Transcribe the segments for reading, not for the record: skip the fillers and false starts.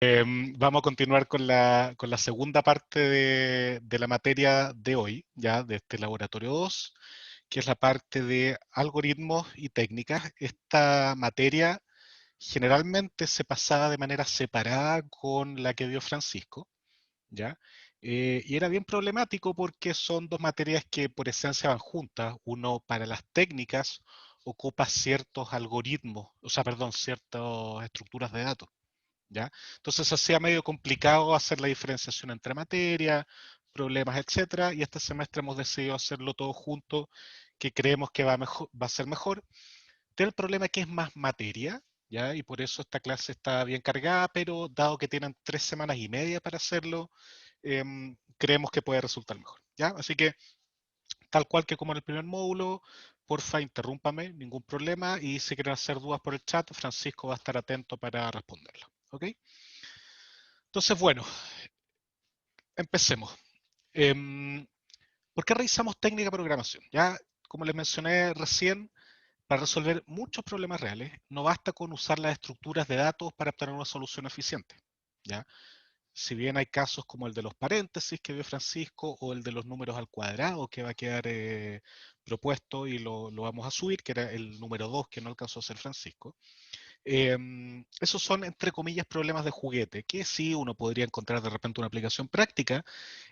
Vamos a continuar con la segunda parte de la materia de hoy, ya de este laboratorio 2, que es la parte de algoritmos y técnicas. Esta materia generalmente se pasaba de manera separada con la que dio Francisco, ¿ya? Y era bien problemático porque son dos materias que por esencia van juntas. Uno para las técnicas ocupa ciertos algoritmos, o sea, perdón, ciertas estructuras de datos. ¿Ya? Entonces hacía medio complicado hacer la diferenciación entre materia, problemas, etcétera, y este semestre hemos decidido hacerlo todo junto, que creemos que va a ser mejor. El problema es que es más materia, ¿ya? Y por eso esta clase está bien cargada, pero dado que tienen 3 semanas y media para hacerlo, creemos que puede resultar mejor, ¿ya? Así que tal cual que como en el primer módulo, porfa, interrúmpame, ningún problema, y si quieren hacer dudas por el chat, Francisco va a estar atento para responderla, ¿ok? Entonces, bueno, empecemos. Em, ¿Por qué revisamos técnica de programación? Ya, como les mencioné recién, para resolver muchos problemas reales, no basta con usar las estructuras de datos para obtener una solución eficiente. ¿Ya? Si bien hay casos como el de los paréntesis que vio Francisco o el de los números al cuadrado que va a quedar propuesto y lo vamos a subir, que era el número 2 que no alcanzó a hacer Francisco, esos son, entre comillas, problemas de juguete, que sí uno podría encontrar de repente una aplicación práctica,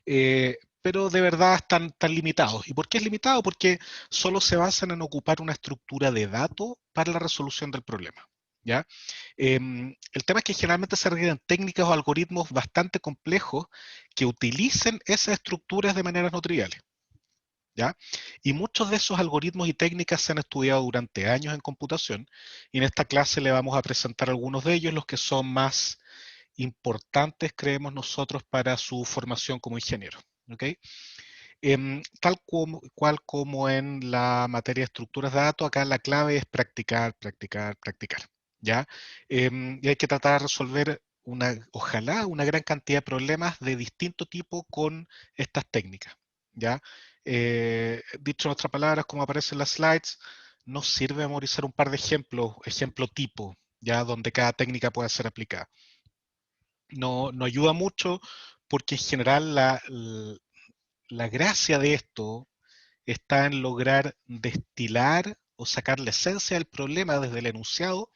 pero de verdad están limitados. ¿Y por qué es limitado? Porque solo se basan en ocupar una estructura de datos para la resolución del problema. ¿Ya? El tema es que generalmente se requieren técnicas o algoritmos bastante complejos que utilicen esas estructuras de maneras no triviales. ¿Ya? Y muchos de esos algoritmos y técnicas se han estudiado durante años en computación, y en esta clase le vamos a presentar algunos de ellos, los que son más importantes, creemos nosotros, para su formación como ingeniero. ¿Ok? Cual como en la materia de estructuras de datos, acá la clave es practicar, practicar, practicar. ¿Ya? Y hay que tratar de resolver ojalá una gran cantidad de problemas de distinto tipo con estas técnicas. ¿Ya? Dicho en otras palabras, como aparece en las slides, no sirve memorizar un par de ejemplos, ejemplo tipo, ya donde cada técnica pueda ser aplicada. No ayuda mucho porque en general la gracia de esto está en lograr destilar o sacar la esencia del problema desde el enunciado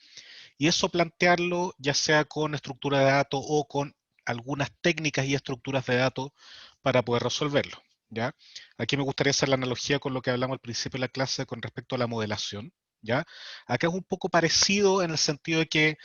y eso plantearlo ya sea con estructura de datos o con algunas técnicas y estructuras de datos para poder resolverlo. ¿Ya? Aquí me gustaría hacer la analogía con lo que hablamos al principio de la clase con respecto a la modelación. ¿Ya? Acá es un poco parecido en el sentido de que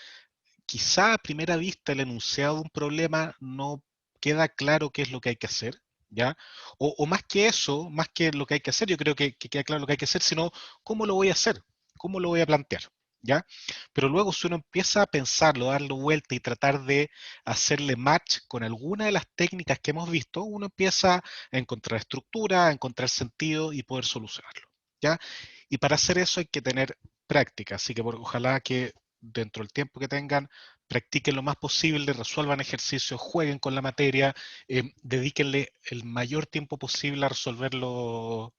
quizá a primera vista el enunciado de un problema no queda claro qué es lo que hay que hacer, ¿ya? O más que eso, más que lo que hay que hacer, yo creo que queda claro lo que hay que hacer, sino cómo lo voy a hacer, cómo lo voy a plantear, ¿ya? Pero luego si uno empieza a pensarlo, darle vuelta y tratar de hacerle match con alguna de las técnicas que hemos visto, uno empieza a encontrar estructura, a encontrar sentido y poder solucionarlo, ¿ya? Y para hacer eso hay que tener práctica, así que ojalá que dentro del tiempo que tengan, practiquen lo más posible, resuelvan ejercicios, jueguen con la materia, dedíquenle el mayor tiempo posible a resolver los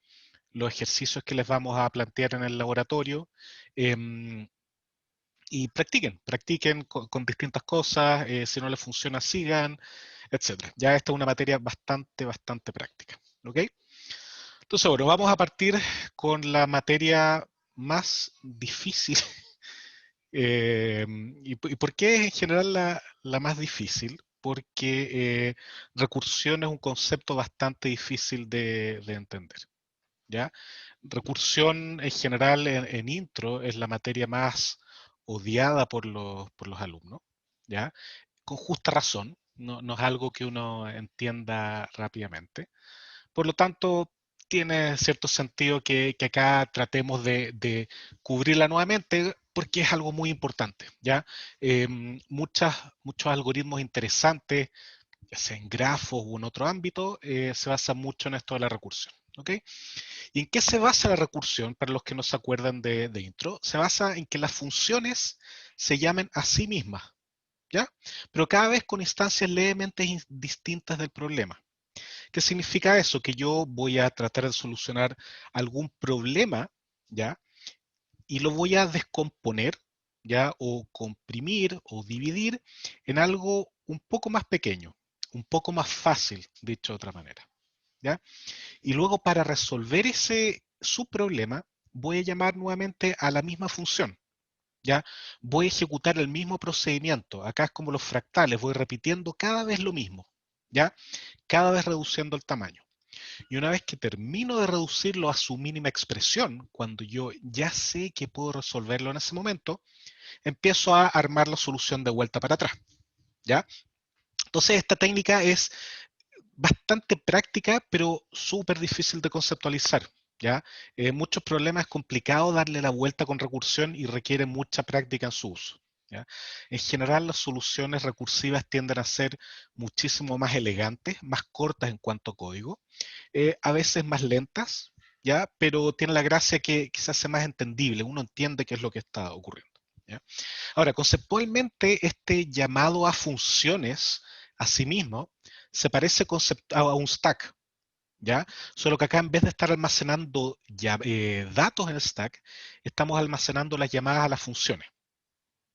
ejercicios que les vamos a plantear en el laboratorio. Y practiquen con distintas cosas, si no les funciona, sigan, etcétera. Ya esta es una materia bastante práctica. ¿Ok? Entonces, bueno, vamos a partir con la materia más difícil. ¿Y por qué es en general la más difícil? Porque recursión es un concepto bastante difícil de entender, ¿ya? Recursión en general en intro es la materia más odiada por los alumnos, ¿ya? Con justa razón, no es algo que uno entienda rápidamente. Por lo tanto, tiene cierto sentido que acá tratemos de cubrirla nuevamente porque es algo muy importante, ¿ya? Muchos algoritmos interesantes, ya sea en grafos o en otro ámbito, se basan mucho en esto de la recursión, ¿ok? ¿Y en qué se basa la recursión? Para los que no se acuerdan de intro, se basa en que las funciones se llamen a sí mismas, ¿ya? Pero cada vez con instancias levemente distintas del problema. ¿Qué significa eso? Que yo voy a tratar de solucionar algún problema, ¿ya? Y lo voy a descomponer, ¿ya? O comprimir o dividir en algo un poco más pequeño, un poco más fácil, dicho de otra manera, ¿ya? Y luego para resolver ese subproblema, voy a llamar nuevamente a la misma función, ¿ya? Voy a ejecutar el mismo procedimiento. Acá es como los fractales, voy repitiendo cada vez lo mismo, ¿ya? Cada vez reduciendo el tamaño. Y una vez que termino de reducirlo a su mínima expresión, cuando yo ya sé que puedo resolverlo en ese momento, empiezo a armar la solución de vuelta para atrás, ¿ya? Entonces esta técnica es bastante práctica, pero súper difícil de conceptualizar, ¿ya? Muchos problemas es complicado darle la vuelta con recursión y requiere mucha práctica en su uso, ¿ya? En general, las soluciones recursivas tienden a ser muchísimo más elegantes, más cortas en cuanto a código, a veces más lentas, ¿ya? Pero tiene la gracia que se hace más entendible, uno entiende qué es lo que está ocurriendo, ¿ya? Ahora, conceptualmente, este llamado a funciones a sí mismo se parece a un stack, ¿ya? Solo que acá en vez de estar almacenando datos en el stack, estamos almacenando las llamadas a las funciones,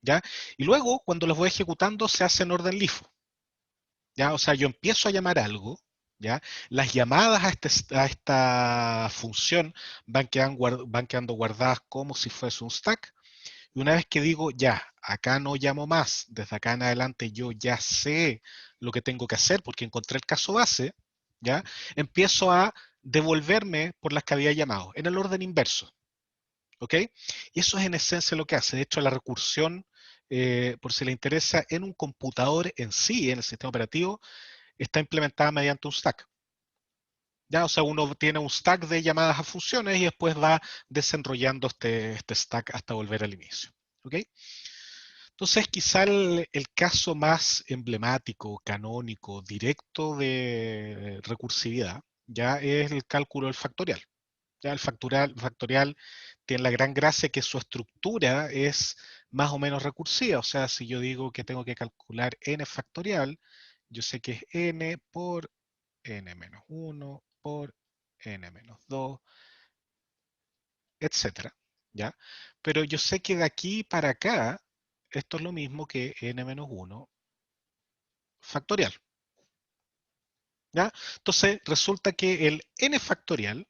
¿ya? Y luego, cuando los voy ejecutando, se hace en orden LIFO, ¿ya? O sea, yo empiezo a llamar algo, ¿ya? Las llamadas a esta función van quedando guardadas como si fuese un stack. Y una vez que digo, ya, acá no llamo más, desde acá en adelante yo ya sé lo que tengo que hacer porque encontré el caso base, ¿ya? Empiezo a devolverme por las que había llamado, en el orden inverso, ¿ok? Y eso es en esencia lo que hace. De hecho, la recursión, por si le interesa, en un computador en sí, en el sistema operativo, está implementada mediante un stack. ¿Ya? O sea, uno tiene un stack de llamadas a funciones y después va desenrollando este stack hasta volver al inicio. ¿Ok? Entonces, quizá el caso más emblemático, canónico, directo de recursividad, ya es el cálculo del factorial. Ya el factorial tiene la gran gracia que su estructura es más o menos recursiva. O sea, si yo digo que tengo que calcular n factorial, yo sé que es n por n menos 1 por n menos 2, etcétera, ¿ya? Pero yo sé que de aquí para acá, esto es lo mismo que n menos 1 factorial, ¿ya? Entonces, resulta que el n factorial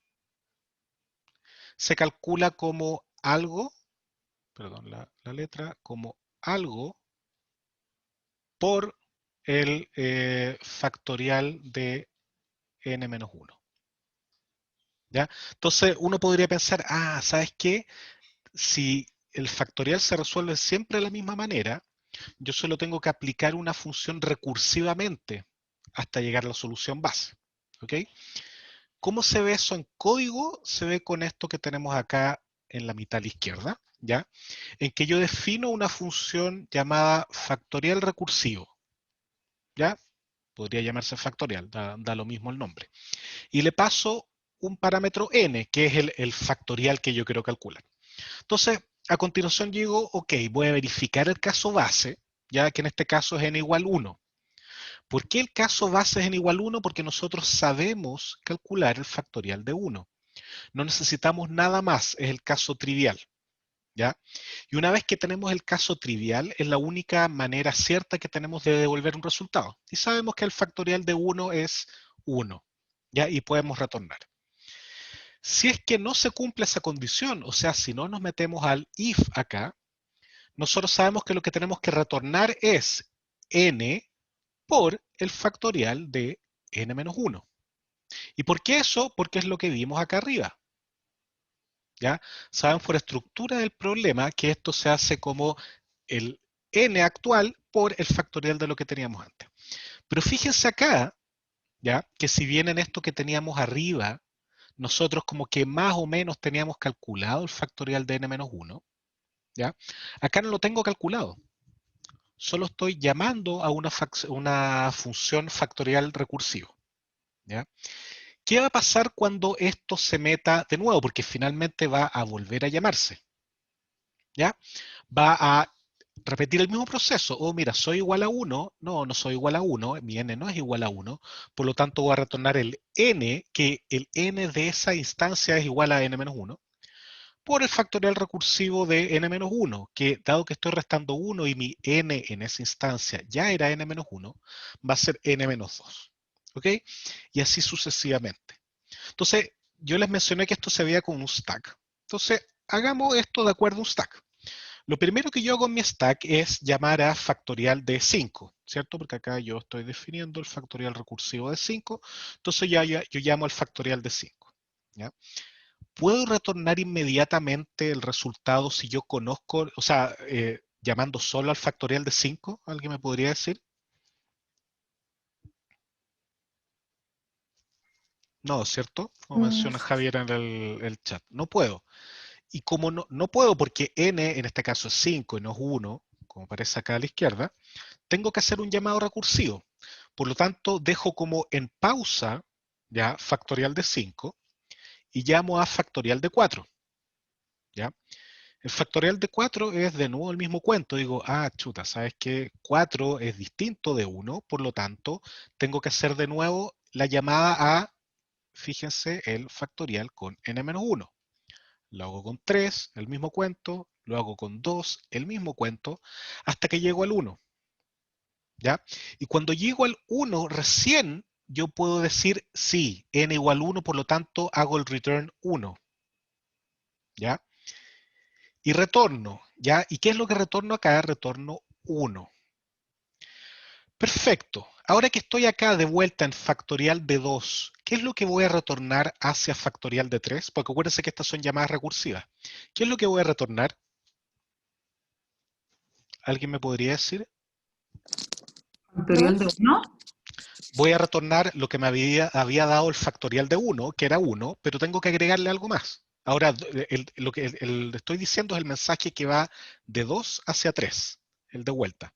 se calcula como algo, perdón, la letra, como algo por el factorial de n menos 1, ¿ya? Entonces, uno podría pensar, ¿sabes qué? Si el factorial se resuelve siempre de la misma manera, yo solo tengo que aplicar una función recursivamente hasta llegar a la solución base. ¿Ok? ¿Cómo se ve eso en código? Se ve con esto que tenemos acá en la mitad a la izquierda, ¿ya? En que yo defino una función llamada factorial recursivo, ¿ya? Podría llamarse factorial, da lo mismo el nombre. Y le paso un parámetro n, que es el factorial que yo quiero calcular. Entonces, a continuación digo, ok, voy a verificar el caso base, ya que en este caso es n igual 1. ¿Por qué el caso base es n igual 1? Porque nosotros sabemos calcular el factorial de 1. No necesitamos nada más, es el caso trivial, ¿ya? Y una vez que tenemos el caso trivial, es la única manera cierta que tenemos de devolver un resultado. Y sabemos que el factorial de 1 es 1, ¿ya? Y podemos retornar. Si es que no se cumple esa condición, o sea, si no nos metemos al if acá, nosotros sabemos que lo que tenemos que retornar es n por el factorial de n menos 1. ¿Y por qué eso? Porque es lo que vimos acá arriba. ¿Ya? Saben por estructura del problema que esto se hace como el n actual por el factorial de lo que teníamos antes. Pero fíjense acá, ¿ya? Que si bien en esto que teníamos arriba, nosotros como que más o menos teníamos calculado el factorial de n menos 1, ¿ya? Acá no lo tengo calculado. Solo estoy llamando a una función factorial recursivo, ¿ya? ¿Qué va a pasar cuando esto se meta de nuevo? Porque finalmente va a volver a llamarse, ¿ya? Va a repetir el mismo proceso. Oh, mira, soy igual a 1. No, no soy igual a 1. Mi n no es igual a 1. Por lo tanto, voy a retornar el n, que el n de esa instancia es igual a n menos 1. por el factorial recursivo de n-1, que dado que estoy restando 1 y mi n en esa instancia ya era n-1, va a ser n-2. ¿Ok? Y así sucesivamente. Entonces, yo les mencioné que esto se veía con un stack. Entonces, hagamos esto de acuerdo a un stack. Lo primero que yo hago en mi stack es llamar a factorial de 5, ¿cierto? Porque acá yo estoy definiendo el factorial recursivo de 5, entonces yo llamo al factorial de 5. ¿Ya? ¿Puedo retornar inmediatamente el resultado si yo conozco, o sea, llamando solo al factorial de 5? ¿Alguien me podría decir? No, ¿cierto? Como Mm, menciona Javier en el chat. No puedo. Y como no puedo porque n en este caso es 5 y no es 1, como aparece acá a la izquierda, tengo que hacer un llamado recursivo. Por lo tanto, dejo como en pausa ya factorial de 5 y llamo a factorial de 4. ¿Ya? El factorial de 4 es de nuevo el mismo cuento. Digo, chuta, ¿sabes qué? 4 es distinto de 1, por lo tanto, tengo que hacer de nuevo la llamada a, fíjense, el factorial con n-1. Lo hago con 3, el mismo cuento, lo hago con 2, el mismo cuento, hasta que llego al 1. ¿Ya? Y cuando llego al 1, recién yo puedo decir, sí, n igual 1, por lo tanto, hago el return 1. ¿Ya? Y retorno, ¿ya? ¿Y qué es lo que retorno acá? Retorno 1. Perfecto. Ahora que estoy acá de vuelta en factorial de 2, ¿qué es lo que voy a retornar hacia factorial de 3? Porque acuérdense que estas son llamadas recursivas. ¿Qué es lo que voy a retornar? ¿Alguien me podría decir? factorial de 1. Voy a retornar lo que me había dado el factorial de 1, que era 1, pero tengo que agregarle algo más. Ahora, lo que estoy diciendo es el mensaje que va de 2 hacia 3, el de vuelta.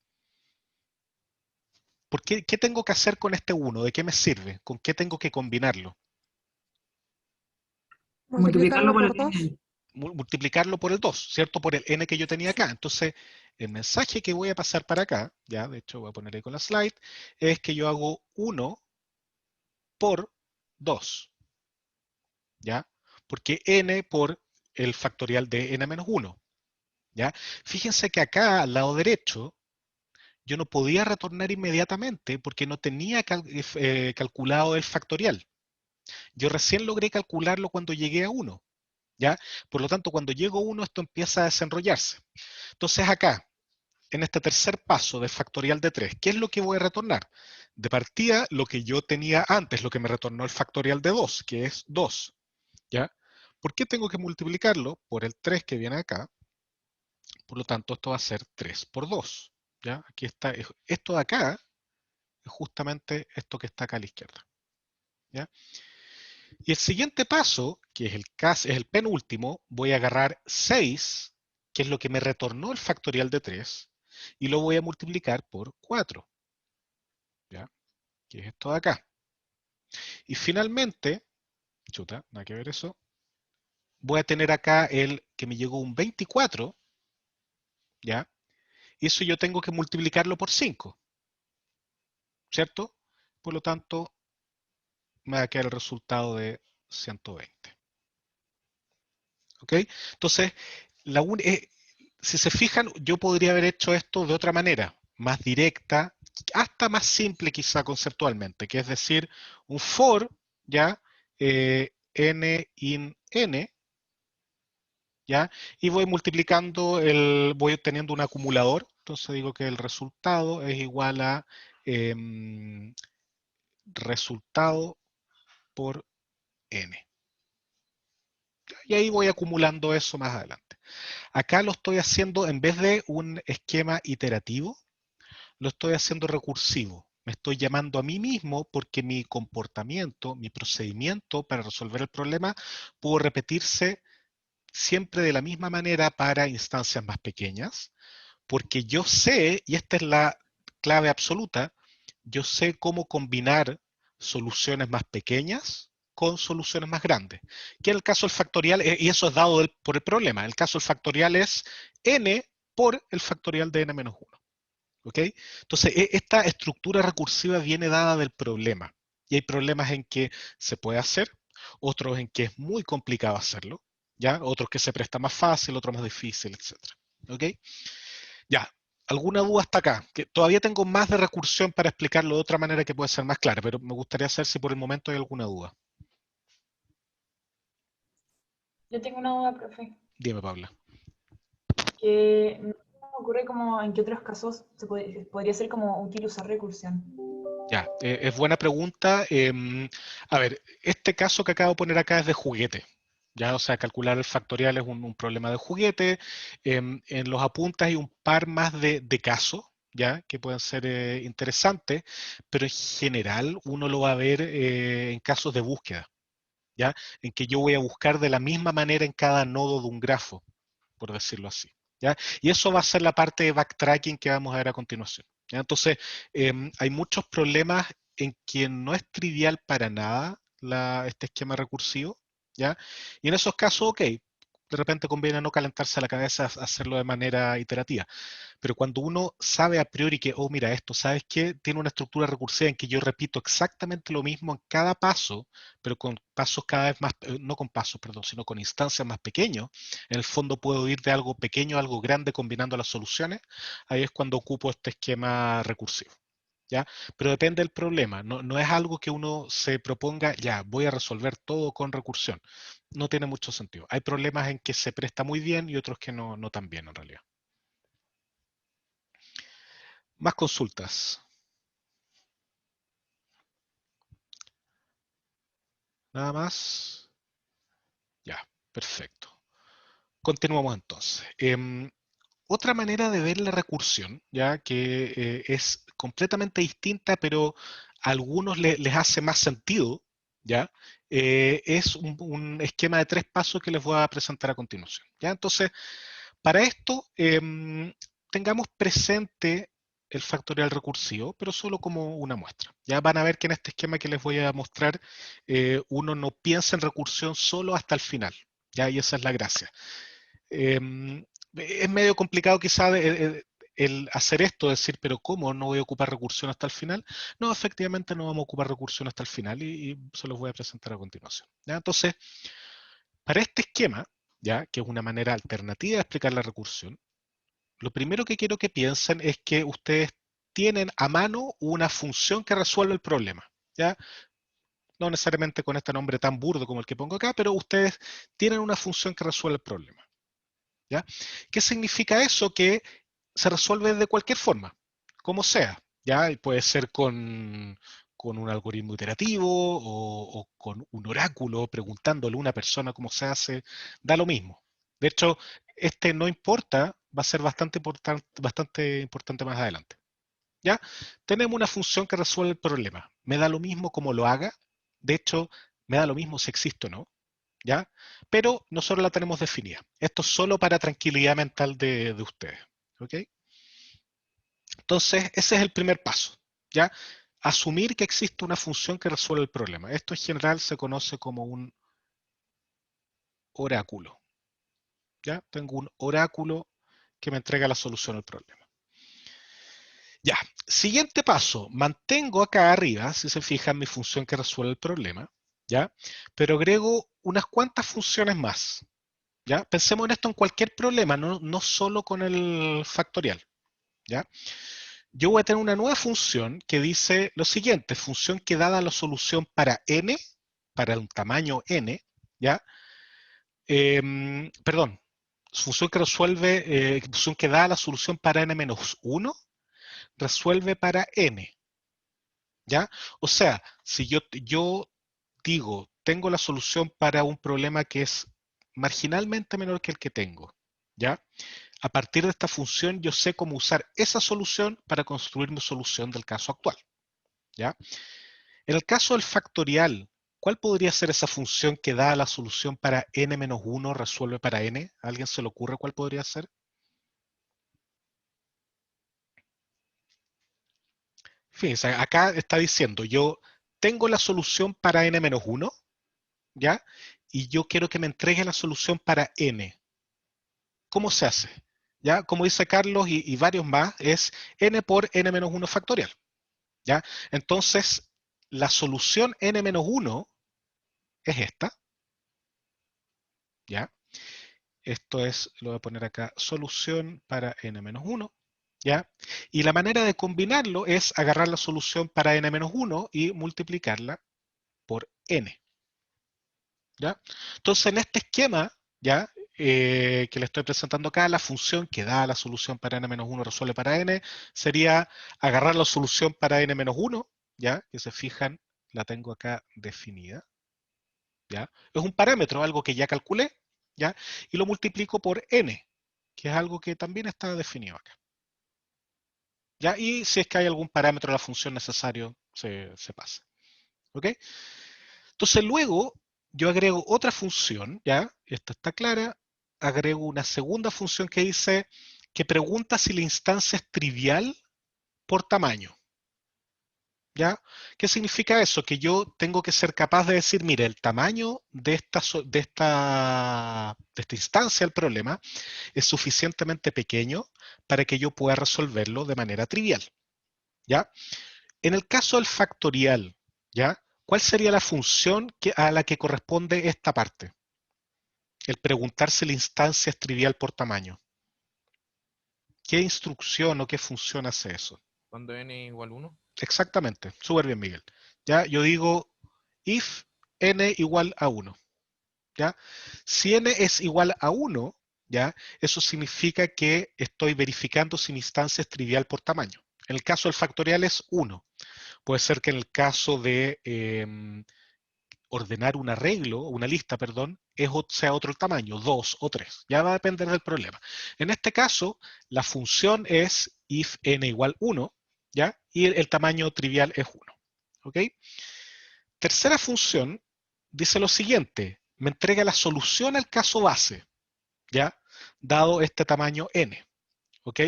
¿Qué tengo que hacer con este 1? ¿De qué me sirve? ¿Con qué tengo que combinarlo? Multiplicarlo Multiplicarlo por por el 2. n. Multiplicarlo por el 2, ¿cierto? Por el n que yo tenía acá. Entonces, el mensaje que voy a pasar para acá, ya, de hecho voy a poner ahí con la slide, es que yo hago 1 por 2, ¿ya? Porque n por el factorial de n-1, ¿ya? Fíjense que acá al lado derecho yo no podía retornar inmediatamente porque no tenía calculado el factorial. Yo recién logré calcularlo cuando llegué a 1, ¿ya? Por lo tanto, cuando llego a 1 esto empieza a desenrollarse. Entonces acá, en este tercer paso del factorial de 3, ¿qué es lo que voy a retornar? De partida, lo que yo tenía antes, lo que me retornó el factorial de 2, que es 2, ¿ya? ¿Por qué tengo que multiplicarlo? Por el 3 que viene acá. Por lo tanto, esto va a ser 3 por 2, ¿ya? Aquí está, esto de acá es justamente esto que está acá a la izquierda, ¿ya? Y el siguiente paso, que es el penúltimo, voy a agarrar 6, que es lo que me retornó el factorial de 3, y lo voy a multiplicar por 4, ¿ya? Que es esto de acá. Y finalmente, chuta, nada que ver eso, voy a tener acá el que me llegó un 24, ¿ya? Y eso yo tengo que multiplicarlo por 5, ¿cierto? Por lo tanto, me va a quedar el resultado de 120. ¿Ok? Entonces, si se fijan, yo podría haber hecho esto de otra manera, más directa, hasta más simple quizá conceptualmente, que es decir, un for, ¿ya? N in n, ¿ya? Y voy multiplicando, voy obteniendo un acumulador, entonces digo que el resultado es igual a resultado por n. Y ahí voy acumulando eso más adelante. Acá lo estoy haciendo, en vez de un esquema iterativo, lo estoy haciendo recursivo. Me estoy llamando a mí mismo porque mi comportamiento, mi procedimiento para resolver el problema pudo repetirse siempre de la misma manera para instancias más pequeñas, porque yo sé, y esta es la clave absoluta, yo sé cómo combinar soluciones más pequeñas con soluciones más grandes. Que en el caso del factorial, y eso es dado por el problema, el caso del factorial es n por el factorial de n-1. ¿Ok? Entonces, esta estructura recursiva viene dada del problema. Y hay problemas en que se puede hacer, otros en que es muy complicado hacerlo. ¿ya? Otros que se presta más fácil, otros más difícil, etcétera. ¿Ok? Ya. ¿Alguna duda hasta acá? Que todavía tengo más de recursión para explicarlo de otra manera que puede ser más clara, pero me gustaría saber si por el momento hay alguna duda. Yo tengo una duda, profe, Dime, Paula. que no se me ocurre como en qué otros casos podría ser como útil usar recursión. Ya, es buena pregunta. A ver, este caso que acabo de poner acá es de juguete. Ya, o sea, calcular el factorial es un problema de juguete. En los apuntes hay un par más de casos, ya, que pueden ser interesantes, pero en general uno lo va a ver en casos de búsqueda, ya, en que yo voy a buscar de la misma manera en cada nodo de un grafo, por decirlo así. ¿Ya? Y eso va a ser la parte de backtracking que vamos a ver a continuación. ¿Ya? Entonces, hay muchos problemas en que no es trivial para nada este esquema recursivo. ¿Ya? Y en esos casos, ok, de repente conviene no calentarse la cabeza a hacerlo de manera iterativa. Pero cuando uno sabe a priori que, oh, mira esto, ¿sabes qué? Tiene una estructura recursiva en que yo repito exactamente lo mismo en cada paso, pero con pasos cada vez más, no con pasos, perdón, sino con instancias más pequeños. En el fondo puedo ir de algo pequeño a algo grande combinando las soluciones. Ahí es cuando ocupo este esquema recursivo. ¿Ya? Pero depende del problema. No, no es algo que uno se proponga, ya, voy a resolver todo con recursión. No tiene mucho sentido. Hay problemas en que se presta muy bien y otros que no, no tan bien en realidad. Más consultas. Nada más. Ya, perfecto. Continuamos entonces. Otra manera de ver la recursión, ya que es completamente distinta, pero a algunos les hace más sentido, ya, es un esquema de 3 pasos que les voy a presentar a continuación. Ya, entonces, para esto, tengamos presente el factorial recursivo, pero solo como una muestra. Ya van a ver que en este esquema que les voy a mostrar, uno no piensa en recursión solo hasta el final. Ya, y esa es la gracia. Es medio complicado quizá el hacer esto, decir, pero ¿cómo no voy a ocupar recursión hasta el final? No, efectivamente no vamos a ocupar recursión hasta el final y se los voy a presentar a continuación. ¿Ya? Entonces, para este esquema, ya que es una manera alternativa de explicar la recursión, lo primero que quiero que piensen es que ustedes tienen a mano una función que resuelve el problema. ¿Ya? No necesariamente con este nombre tan burdo como el que pongo acá, pero ustedes tienen una función que resuelve el problema. ¿Ya? ¿Qué significa eso? Que se resuelve de cualquier forma, como sea. ¿Ya? Y puede ser con un algoritmo iterativo o con un oráculo preguntándole a una persona cómo se hace, da lo mismo. De hecho, este no importa, va a ser bastante importante más adelante. ¿Ya? Tenemos una función que resuelve el problema. Me da lo mismo cómo lo haga. De hecho, me da lo mismo si existe o no. ¿Ya? Pero nosotros la tenemos definida. Esto es solo para tranquilidad mental de ustedes. ¿Ok? Entonces, ese es el primer paso. ¿Ya? Asumir que existe una función que resuelve el problema. Esto en general se conoce como un oráculo. ¿Ya? Tengo un oráculo que me entrega la solución al problema. Ya, siguiente paso, mantengo acá arriba, si se fijan, mi función que resuelve el problema, ¿ya? Pero agrego unas cuantas funciones más, ¿ya? Pensemos en esto en cualquier problema, no solo con el factorial, ¿ya? Yo voy a tener una nueva función que dice lo siguiente, función que dada la solución para n, para un tamaño n, ¿ya? Perdón, función que resuelve, función que da la solución para n-1, resuelve para n, ¿ya? O sea, si yo digo, tengo la solución para un problema que es marginalmente menor que el que tengo, ¿ya? A partir de esta función yo sé cómo usar esa solución para construir mi solución del caso actual, ¿ya? En el caso del factorial, ¿cuál podría ser esa función que da la solución para n-1 resuelve para n? ¿A alguien se le ocurre cuál podría ser? Fíjense, acá está diciendo, yo tengo la solución para n-1, ¿ya? Y yo quiero que me entregue la solución para n. ¿Cómo se hace? ¿Ya? Como dice Carlos y varios más, es n por n-1 factorial, ¿ya? Entonces, la solución n-1 es esta, ¿ya? Esto es, lo voy a poner acá, solución para n-1, ¿ya? Y la manera de combinarlo es agarrar la solución para n-1 y multiplicarla por n, ¿ya? Entonces, en este esquema, ¿ya? Que le estoy presentando acá, la función que da la solución para n-1 resuelve para n, sería agarrar la solución para n-1, ¿ya? Que se fijan, la tengo acá definida, ¿ya? Es un parámetro, algo que ya calculé, ¿ya? Y lo multiplico por n, que es algo que también está definido acá, ¿ya? Y si es que hay algún parámetro de la función necesario, se pasa, ¿ok? Entonces luego yo agrego otra función, ¿ya? Esta está clara, agrego una segunda función que dice, que pregunta si la instancia es trivial por tamaño, ¿ya? ¿Qué significa eso? Que yo tengo que ser capaz de decir, mire, el tamaño de esta instancia del problema es suficientemente pequeño para que yo pueda resolverlo de manera trivial, ¿ya? En el caso del factorial, ¿ya? ¿Cuál sería la función a la que corresponde esta parte? El preguntar si la instancia es trivial por tamaño. ¿Qué instrucción o qué función hace eso? Cuando n igual 1. Exactamente, súper bien, Miguel. ¿Ya? Yo digo if n igual a 1. ¿Ya? Si n es igual a 1, ¿ya? Eso significa que estoy verificando si mi instancia es trivial por tamaño. En el caso del factorial es 1. Puede ser que en el caso de ordenar un arreglo, una lista, perdón, sea otro el tamaño, 2 o 3. Ya va a depender del problema. En este caso, la función es if n igual 1, ¿ya? Y el tamaño trivial es 1. ¿Ok? Tercera función dice lo siguiente, me entrega la solución al caso base, ¿ya? Dado este tamaño n, ¿ok?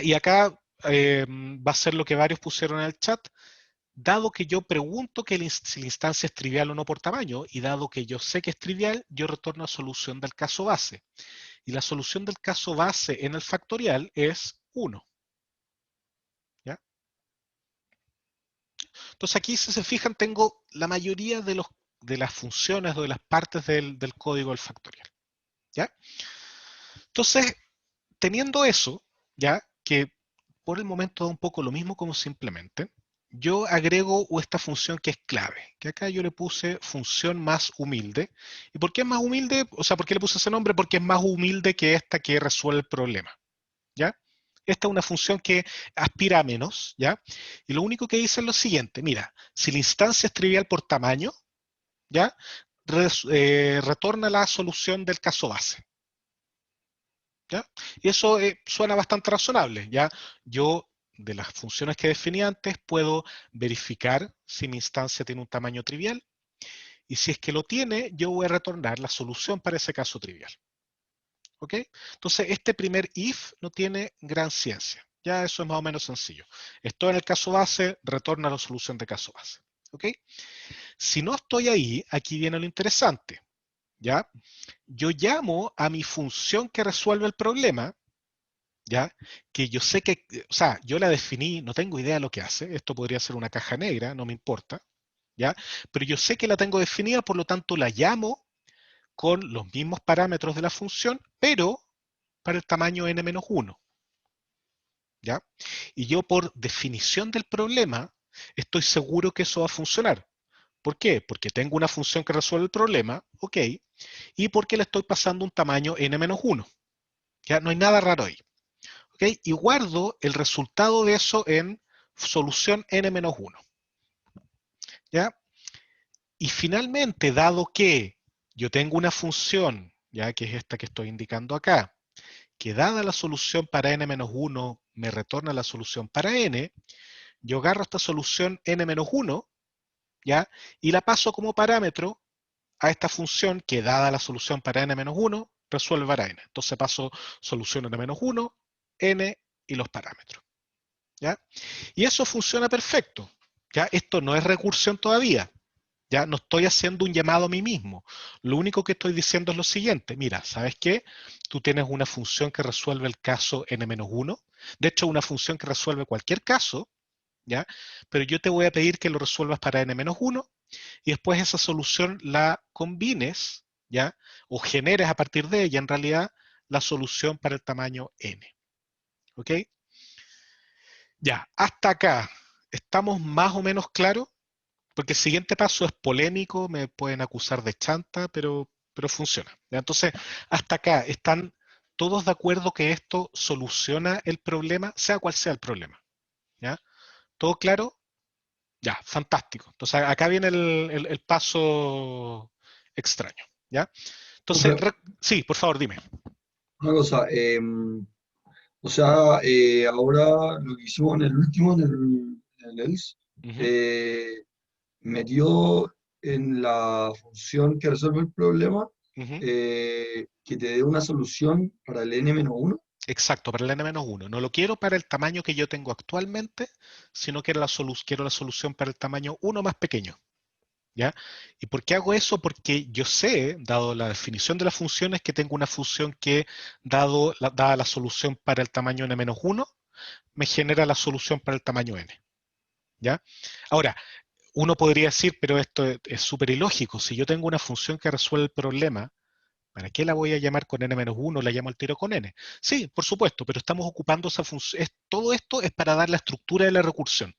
Y acá va a ser lo que varios pusieron en el chat, dado que yo pregunto si la instancia es trivial o no por tamaño, y dado que yo sé que es trivial, yo retorno a solución del caso base. Y la solución del caso base en el factorial es 1, ¿ya? Entonces aquí, si se fijan, tengo la mayoría de las funciones o de las partes del código del factorial, ¿ya? Entonces, teniendo eso, ya que por el momento da un poco lo mismo como simplemente, yo agrego esta función que es clave, que acá yo le puse función más humilde. ¿Y por qué es más humilde? O sea, ¿por qué le puse ese nombre? Porque es más humilde que esta que resuelve el problema, ¿ya? Esta es una función que aspira a menos, ¿ya? Y lo único que dice es lo siguiente, mira, si la instancia es trivial por tamaño, ¿ya? Retorna la solución del caso base. ¿Ya? Y eso suena bastante razonable, ¿ya? Yo, de las funciones que definí antes, puedo verificar si mi instancia tiene un tamaño trivial, y si es que lo tiene, yo voy a retornar la solución para ese caso trivial. ¿Ok? Entonces, este primer if no tiene gran ciencia. Ya eso es más o menos sencillo. Estoy en el caso base, retorna la solución de caso base. ¿Ok? Si no estoy ahí, aquí viene lo interesante. ¿Ya? Yo llamo a mi función que resuelve el problema, ¿ya? Que yo sé que, o sea, yo la definí, no tengo idea de lo que hace, esto podría ser una caja negra, no me importa, ¿ya? Pero yo sé que la tengo definida, por lo tanto la llamo con los mismos parámetros de la función, pero para el tamaño n-1, ¿ya? Y yo por definición del problema, estoy seguro que eso va a funcionar. ¿Por qué? Porque tengo una función que resuelve el problema, ok, y porque le estoy pasando un tamaño n-1, ¿ya? No hay nada raro ahí. ¿Okay? Y guardo el resultado de eso en solución n-1. ¿Ya? Y finalmente, dado que yo tengo una función, ya que es esta que estoy indicando acá, que dada la solución para n-1 me retorna la solución para n, yo agarro esta solución n-1, ¿ya? Y la paso como parámetro a esta función que dada la solución para n-1 resuelve para n. Entonces paso solución n-1, n y los parámetros. ¿Ya? Y eso funciona perfecto. ¿Ya? Esto no es recursión todavía. Ya no estoy haciendo un llamado a mí mismo. Lo único que estoy diciendo es lo siguiente. Mira, ¿sabes qué? Tú tienes una función que resuelve el caso n-1. De hecho, una función que resuelve cualquier caso, ¿ya? Pero yo te voy a pedir que lo resuelvas para n-1 y después esa solución la combines, ¿ya? O generes a partir de ella, en realidad, la solución para el tamaño n. ¿Ok? Ya, hasta acá, ¿estamos más o menos claros? Porque el siguiente paso es polémico, me pueden acusar de chanta, pero funciona. ¿Ya? Entonces, hasta acá, ¿están todos de acuerdo que esto soluciona el problema, sea cual sea el problema? ¿Ya? ¿Todo claro? Ya, fantástico. Entonces, acá viene el paso extraño. ¿Ya? Entonces, Profe, sí, por favor, dime. una cosa, o sea, ahora lo que hicimos en el último, en el ELS, Ujú, eh, metió en la función que resuelve el problema ujú. que te dé una solución para el n-1. Exacto, para el n-1. No lo quiero para el tamaño que yo tengo actualmente, sino que quiero la solución para el tamaño 1 más pequeño. ¿Ya? ¿Y por qué hago eso? Porque yo sé, dado la definición de las funciones, que tengo una función que, dada la solución para el tamaño n-1, me genera la solución para el tamaño n. ¿Ya? Ahora, uno podría decir, pero esto es súper ilógico. Si yo tengo una función que resuelve el problema, ¿para qué la voy a llamar con n-1? La llamo al tiro con n. Sí, por supuesto, pero estamos ocupando esa función. Todo esto es para dar la estructura de la recursión.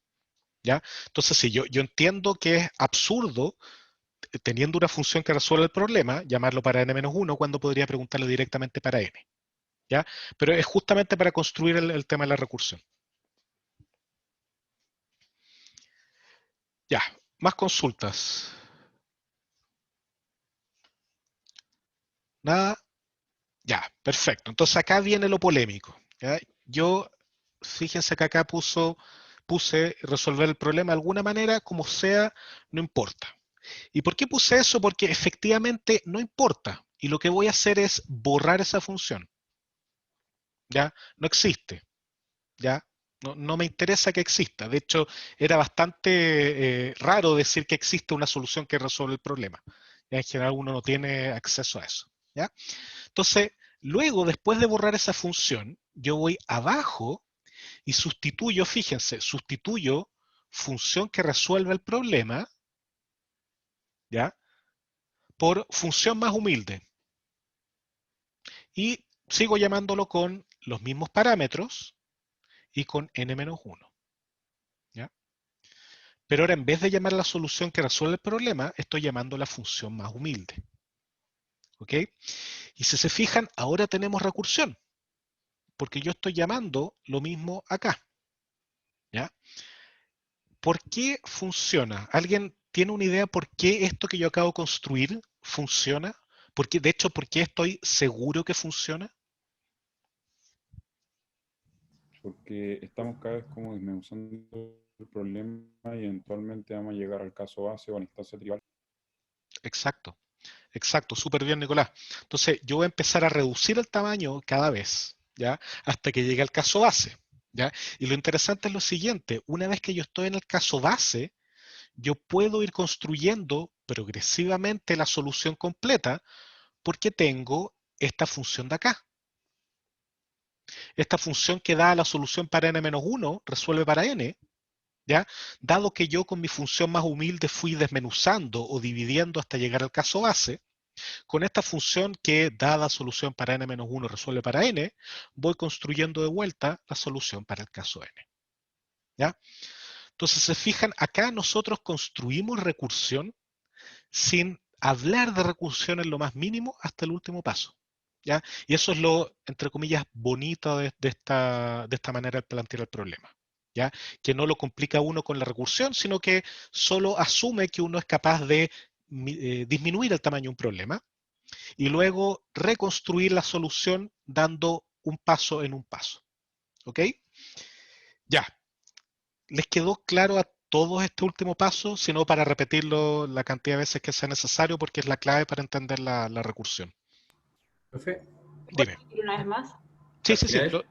¿Ya? Entonces, sí, yo entiendo que es absurdo teniendo una función que resuelve el problema, llamarlo para n-1 cuando podría preguntarlo directamente para n. ¿Ya? Pero es justamente para construir el tema de la recursión. Ya, más consultas. Nada. Ya, perfecto. Entonces acá viene lo polémico. ¿Ya? Yo, fíjense que acá puse resolver el problema de alguna manera, como sea, no importa. ¿Y por qué puse eso? Porque efectivamente no importa. Y lo que voy a hacer es borrar esa función. ¿Ya? No existe. ¿Ya? No me interesa que exista. De hecho, era bastante raro decir que existe una solución que resuelve el problema. Ya en general uno no tiene acceso a eso. ¿Ya? Entonces, luego, después de borrar esa función, yo voy abajo y sustituyo, fíjense, sustituyo función que resuelve el problema, ¿ya? Por función más humilde. Y sigo llamándolo con los mismos parámetros y con n-1. ¿Ya? Pero ahora en vez de llamar la solución que resuelve el problema, estoy llamando la función más humilde. ¿Ok? Y si se fijan, ahora tenemos recursión, porque yo estoy llamando lo mismo acá. ¿Ya? ¿Por qué funciona? ¿Alguien tiene una idea por qué esto que yo acabo de construir funciona? De hecho, ¿por qué estoy seguro que funciona? Porque estamos cada vez como desmenuzando el problema y eventualmente vamos a llegar al caso base o a la instancia tribal. Exacto, exacto, súper bien, Nicolás. Entonces, yo voy a empezar a reducir el tamaño cada vez, ¿ya? Hasta que llegue al caso base, ¿ya? Y lo interesante es lo siguiente, una vez que yo estoy en el caso base, yo puedo ir construyendo progresivamente la solución completa porque tengo esta función de acá. Esta función que da la solución para n-1 resuelve para n, ¿ya? Dado que yo con mi función más humilde fui desmenuzando o dividiendo hasta llegar al caso base, con esta función que dada solución para n-1 resuelve para n, voy construyendo de vuelta la solución para el caso n. ¿Ya? Entonces, se fijan, acá nosotros construimos recursión sin hablar de recursión en lo más mínimo hasta el último paso. ¿Ya? Y eso es lo, entre comillas, bonito de esta manera de plantear el problema. ¿Ya? Que no lo complica uno con la recursión, sino que solo asume que uno es capaz de disminuir el tamaño de un problema y luego reconstruir la solución dando un paso en un paso. ¿Ok? Ya. ¿Les quedó claro a todos este último paso? Sino para repetirlo la cantidad de veces que sea necesario porque es la clave para entender la recursión. Profe, ¿Puedes Dime. repetir una vez más? Sí, al sí, sí. final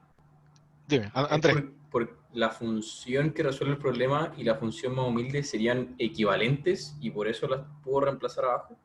Dime, es Andrés. por la función que resuelve el problema y la función más humilde serían equivalentes y por eso las puedo reemplazar abajo.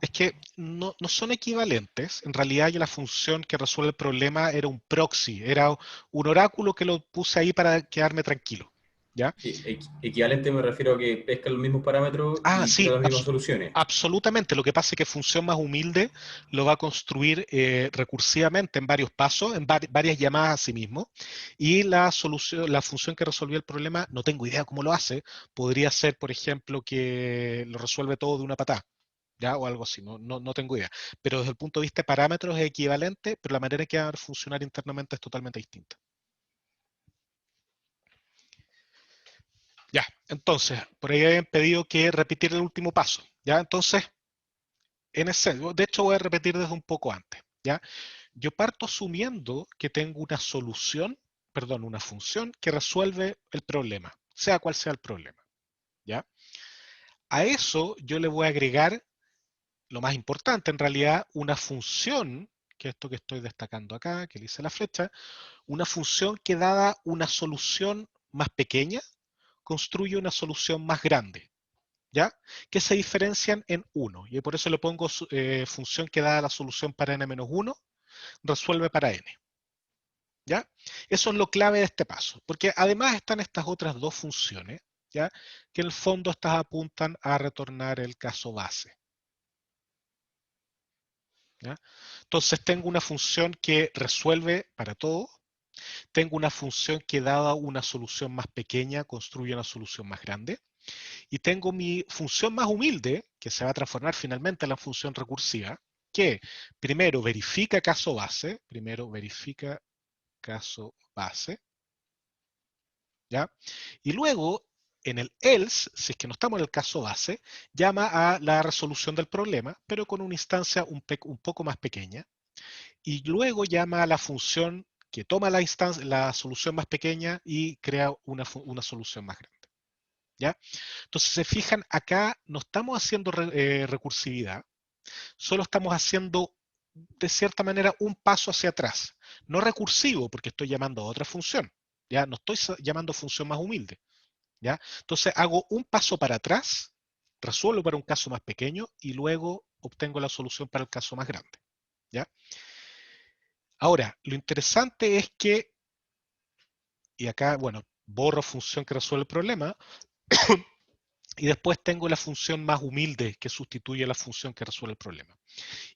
Es que no son equivalentes. En realidad, la función que resuelve el problema era un proxy, era un oráculo que lo puse ahí para quedarme tranquilo. ¿ya? Sí, equivalente me refiero a que pescan los mismos parámetros y Sí, tienen las mismas soluciones. absolutamente. Lo que pasa es que función más humilde lo va a construir recursivamente en varios pasos, en varias llamadas a sí mismo, y la función que resolvió el problema, no tengo idea cómo lo hace, podría ser, por ejemplo, que lo resuelve todo de una patada, ¿ya? O algo así, no tengo idea. Pero desde el punto de vista de parámetros es equivalente, pero la manera en que va a funcionar internamente es totalmente distinta. Ya, entonces, por ahí habían pedido que repitiera el último paso, ¿ya? Entonces, de hecho voy a repetir desde un poco antes, ¿ya? Yo parto asumiendo que tengo una una función que resuelve el problema, sea cual sea el problema, ¿ya? A eso yo le voy a agregar, lo más importante en realidad, una función, que es esto que estoy destacando acá, que le hice la flecha, una función que dada una solución más pequeña, construye una solución más grande, ¿ya? Que se diferencian en 1. Y por eso le pongo función que dada la solución para n-1, resuelve para n. ¿Ya? Eso es lo clave de este paso. Porque además están estas otras dos funciones, ¿ya? Que en el fondo estas apuntan a retornar el caso base. ¿Ya? Entonces tengo una función que resuelve para todo. Tengo una función que dada una solución más pequeña construye una solución más grande. Y tengo mi función más humilde, que se va a transformar finalmente en la función recursiva, que primero verifica caso base, ¿ya? Y luego, en el else, si es que no estamos en el caso base, llama a la resolución del problema, pero con una instancia un poco más pequeña. Y luego llama a la función que toma la solución más pequeña y crea una solución más grande. ¿Ya? Entonces, se fijan, acá no estamos haciendo recursividad, solo estamos haciendo, de cierta manera, un paso hacia atrás. No recursivo, porque estoy llamando a otra función. ¿Ya? No estoy llamando función más humilde. ¿Ya? Entonces, hago un paso para atrás, resuelvo para un caso más pequeño y luego obtengo la solución para el caso más grande. ¿Ya? Ahora, lo interesante es que, y acá, bueno, borro función que resuelve el problema, y después tengo la función más humilde que sustituye a la función que resuelve el problema.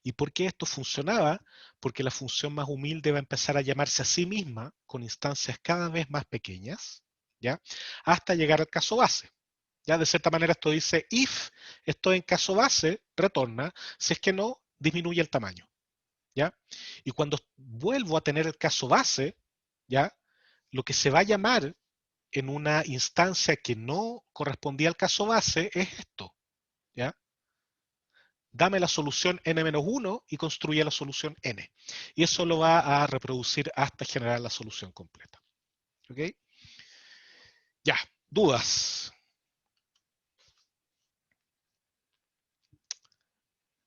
¿Y por qué esto funcionaba? Porque la función más humilde va a empezar a llamarse a sí misma con instancias cada vez más pequeñas, ¿ya? Hasta llegar al caso base. Ya de cierta manera esto dice, if estoy en caso base, retorna, si es que no, disminuye el tamaño, ¿ya? Y cuando vuelvo a tener el caso base, ¿ya? Lo que se va a llamar en una instancia que no correspondía al caso base es esto, ¿ya? Dame la solución n-1 y construye la solución n. Y eso lo va a reproducir hasta generar la solución completa. ¿Ok? Ya, dudas.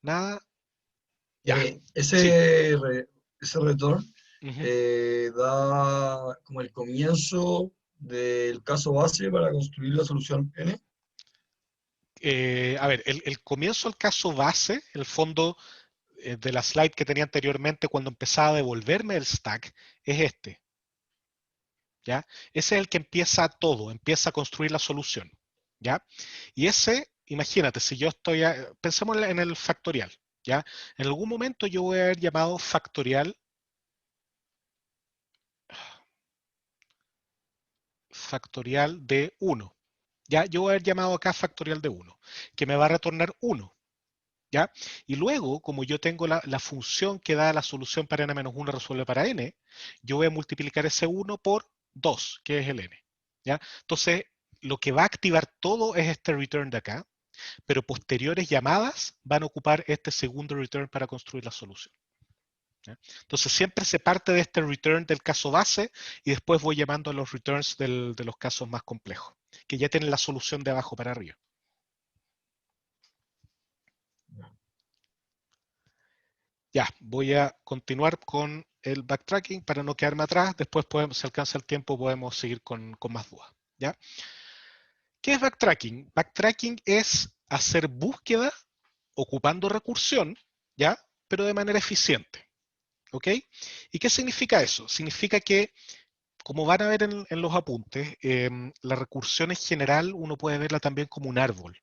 Nada. Ya, sí. Ese return Ujú. da como el comienzo del caso base para construir la solución N. A ver, el comienzo del caso base, en el fondo de la slide que tenía anteriormente cuando empezaba a devolverme el stack, es este. ¿Ya? Ese es el que empieza todo, empieza a construir la solución. ¿Ya? Y ese, imagínate, si yo estoy, pensemos en el factorial. ¿Ya? En algún momento yo voy a haber llamado factorial de 1. ¿Ya? Yo voy a haber llamado acá factorial de 1, que me va a retornar 1. ¿Ya? Y luego, como yo tengo la función que da la solución para n-1 resuelve para n, yo voy a multiplicar ese 1 por 2, que es el n. ¿Ya? Entonces, lo que va a activar todo es este return de acá, pero posteriores llamadas van a ocupar este segundo return para construir la solución. ¿Ya? Entonces, siempre se parte de este return del caso base y después voy llamando a los returns de los casos más complejos, que ya tienen la solución de abajo para arriba. Ya, voy a continuar con el backtracking para no quedarme atrás. Después, si alcanza el tiempo, podemos seguir con más dudas. ¿Ya? ¿Qué es backtracking? Backtracking es hacer búsqueda ocupando recursión, ¿ya? Pero de manera eficiente. ¿Ok? ¿Y qué significa eso? Significa que como van a ver en los apuntes, la recursión en general uno puede verla también como un árbol.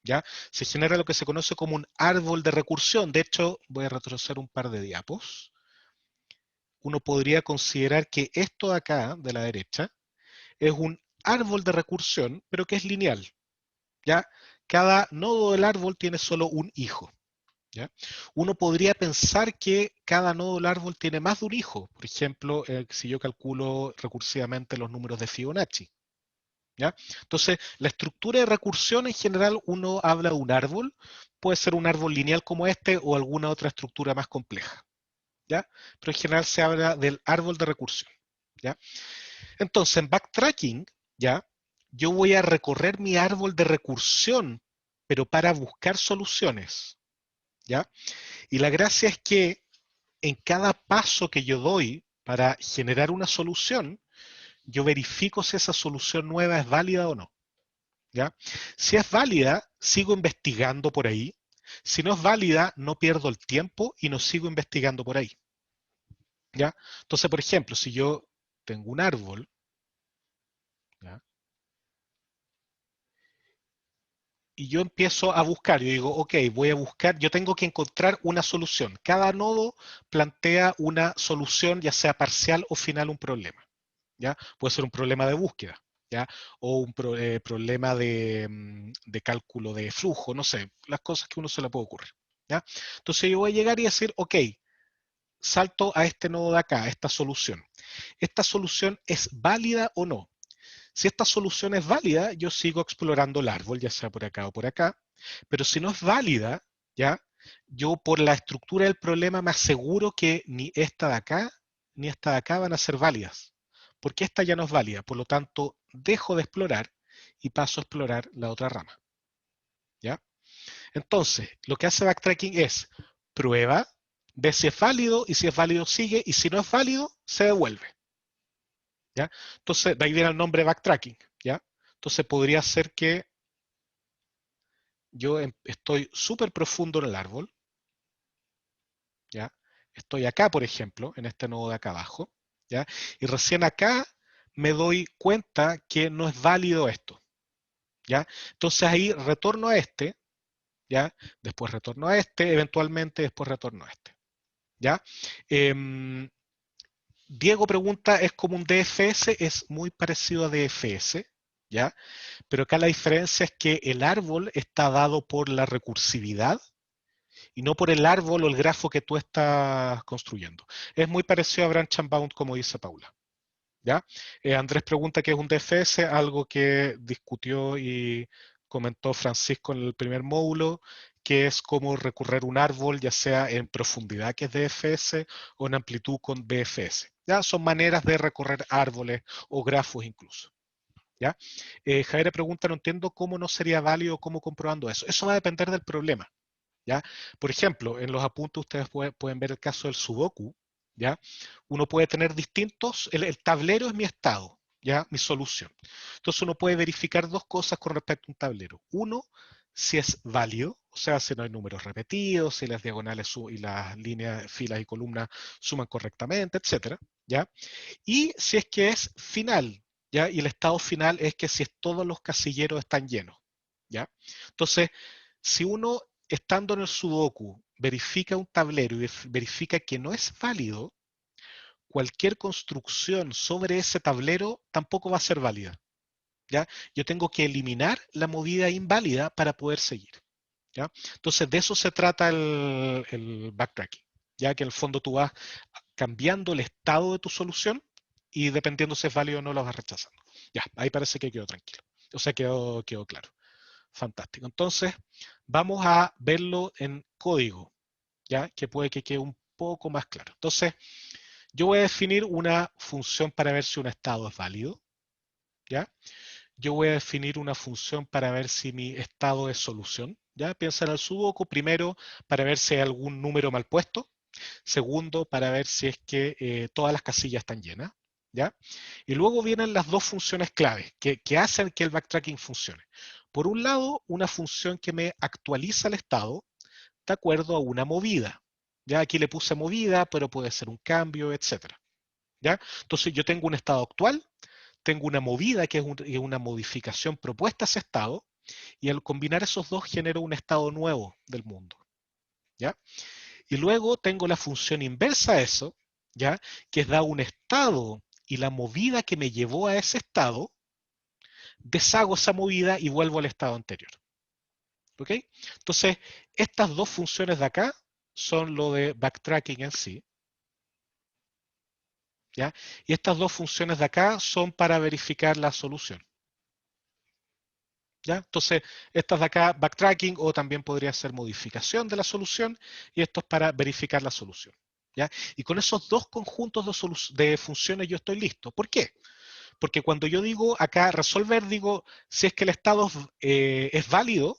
¿Ya? Se genera lo que se conoce como un árbol de recursión. De hecho, voy a retroceder un par de diapos. Uno podría considerar que esto de acá, de la derecha, es un árbol de recursión, pero que es lineal. ¿Ya? Cada nodo del árbol tiene solo un hijo. ¿Ya? Uno podría pensar que cada nodo del árbol tiene más de un hijo. Por ejemplo, si yo calculo recursivamente los números de Fibonacci. ¿Ya? Entonces, la estructura de recursión en general uno habla de un árbol, puede ser un árbol lineal como este o alguna otra estructura más compleja, ¿ya? Pero en general se habla del árbol de recursión, ¿ya? Entonces, en backtracking, ¿ya? Yo voy a recorrer mi árbol de recursión, pero para buscar soluciones, ¿ya? Y la gracia es que en cada paso que yo doy para generar una solución, yo verifico si esa solución nueva es válida o no. ¿Ya? Si es válida, sigo investigando por ahí. Si no es válida, no pierdo el tiempo y no sigo investigando por ahí. ¿Ya? Entonces, por ejemplo, si yo tengo un árbol, ¿ya? Y yo empiezo a buscar, yo digo, ok, voy a buscar, yo tengo que encontrar una solución. Cada nodo plantea una solución, ya sea parcial o final, un problema. ¿Ya? Puede ser un problema de búsqueda, ¿ya? O un problema de cálculo de flujo, no sé, las cosas que uno se le puede ocurrir, ¿ya? Entonces yo voy a llegar y decir, ok, salto a este nodo de acá, a esta solución. ¿Esta solución es válida o no? Si esta solución es válida, yo sigo explorando el árbol, ya sea por acá o por acá, pero si no es válida, ¿ya? Yo por la estructura del problema me aseguro que ni esta de acá ni esta de acá van a ser válidas, porque esta ya no es válida, por lo tanto dejo de explorar y paso a explorar la otra rama, ¿ya? Entonces, lo que hace backtracking es prueba, ve si es válido y si es válido sigue y si no es válido se devuelve. ¿Ya? Entonces, de ahí viene el nombre backtracking, ¿ya? Entonces podría ser que yo estoy súper profundo en el árbol, ¿ya? Estoy acá, por ejemplo, en este nodo de acá abajo, ¿ya? Y recién acá me doy cuenta que no es válido esto, ¿ya? Entonces ahí retorno a este, ¿ya? Después retorno a este, eventualmente después retorno a este, ¿ya? Diego pregunta, ¿es como un DFS? Es muy parecido a DFS, ¿ya? Pero acá la diferencia es que el árbol está dado por la recursividad y no por el árbol o el grafo que tú estás construyendo. Es muy parecido a Branch and Bound, como dice Paula, ¿ya? Andrés pregunta qué es un DFS, algo que discutió y comentó Francisco en el primer módulo, que es como recorrer un árbol, ya sea en profundidad, que es DFS, o en amplitud con BFS. ¿Ya? Son maneras de recorrer árboles o grafos incluso. ¿Ya? Javier pregunta, no entiendo cómo no sería válido, cómo comprobando eso. Eso va a depender del problema. ¿Ya? Por ejemplo, en los apuntes ustedes pueden ver el caso del Sudoku, ¿ya? Uno puede tener distintos, el tablero es mi estado, ¿ya? Mi solución. Entonces uno puede verificar dos cosas con respecto a un tablero. Uno, si es válido, o sea, si no hay números repetidos, si las diagonales y las líneas, filas y columnas suman correctamente, etcétera, ¿ya? Y si es que es final, ¿ya? Y el estado final es que si todos los casilleros están llenos, ¿ya? Entonces, si uno estando en el Sudoku verifica un tablero y verifica que no es válido, cualquier construcción sobre ese tablero tampoco va a ser válida, ¿ya? Yo tengo que eliminar la movida inválida para poder seguir, ¿ya? Entonces, de eso se trata el backtracking, ya que en el fondo tú vas cambiando el estado de tu solución y dependiendo si es válido o no lo vas rechazando. Ya, ahí parece que quedó tranquilo. O sea, quedó claro. Fantástico. Entonces, vamos a verlo en código, ¿ya? Que puede que quede un poco más claro. Entonces, yo voy a definir una función para ver si un estado es válido, ¿ya? Yo voy a definir una función para ver si mi estado es solución, ¿ya? Piensa en el Sudoku, primero, para ver si hay algún número mal puesto. Segundo, para ver si es que todas las casillas están llenas, ¿ya? Y luego vienen las dos funciones claves que hacen que el backtracking funcione. Por un lado, una función que me actualiza el estado de acuerdo a una movida. Ya aquí le puse movida, pero puede ser un cambio, etcétera. ¿ya? Entonces yo tengo un estado actual, tengo una movida que es una modificación propuesta a ese estado, y al combinar esos dos genero un estado nuevo del mundo, ¿ya? Y luego tengo la función inversa a eso, ¿ya? Que es dar un estado y la movida que me llevó a ese estado, deshago esa movida y vuelvo al estado anterior. ¿Ok? Entonces, estas dos funciones de acá son lo de backtracking en sí, ¿ya? Y estas dos funciones de acá son para verificar la solución, ¿ya? Entonces, estas de acá, backtracking, o también podría ser modificación de la solución, y esto es para verificar la solución, ¿ya? Y con esos dos conjuntos de funciones yo estoy listo. ¿Por qué? Porque cuando yo digo acá resolver, digo si es que el estado es válido,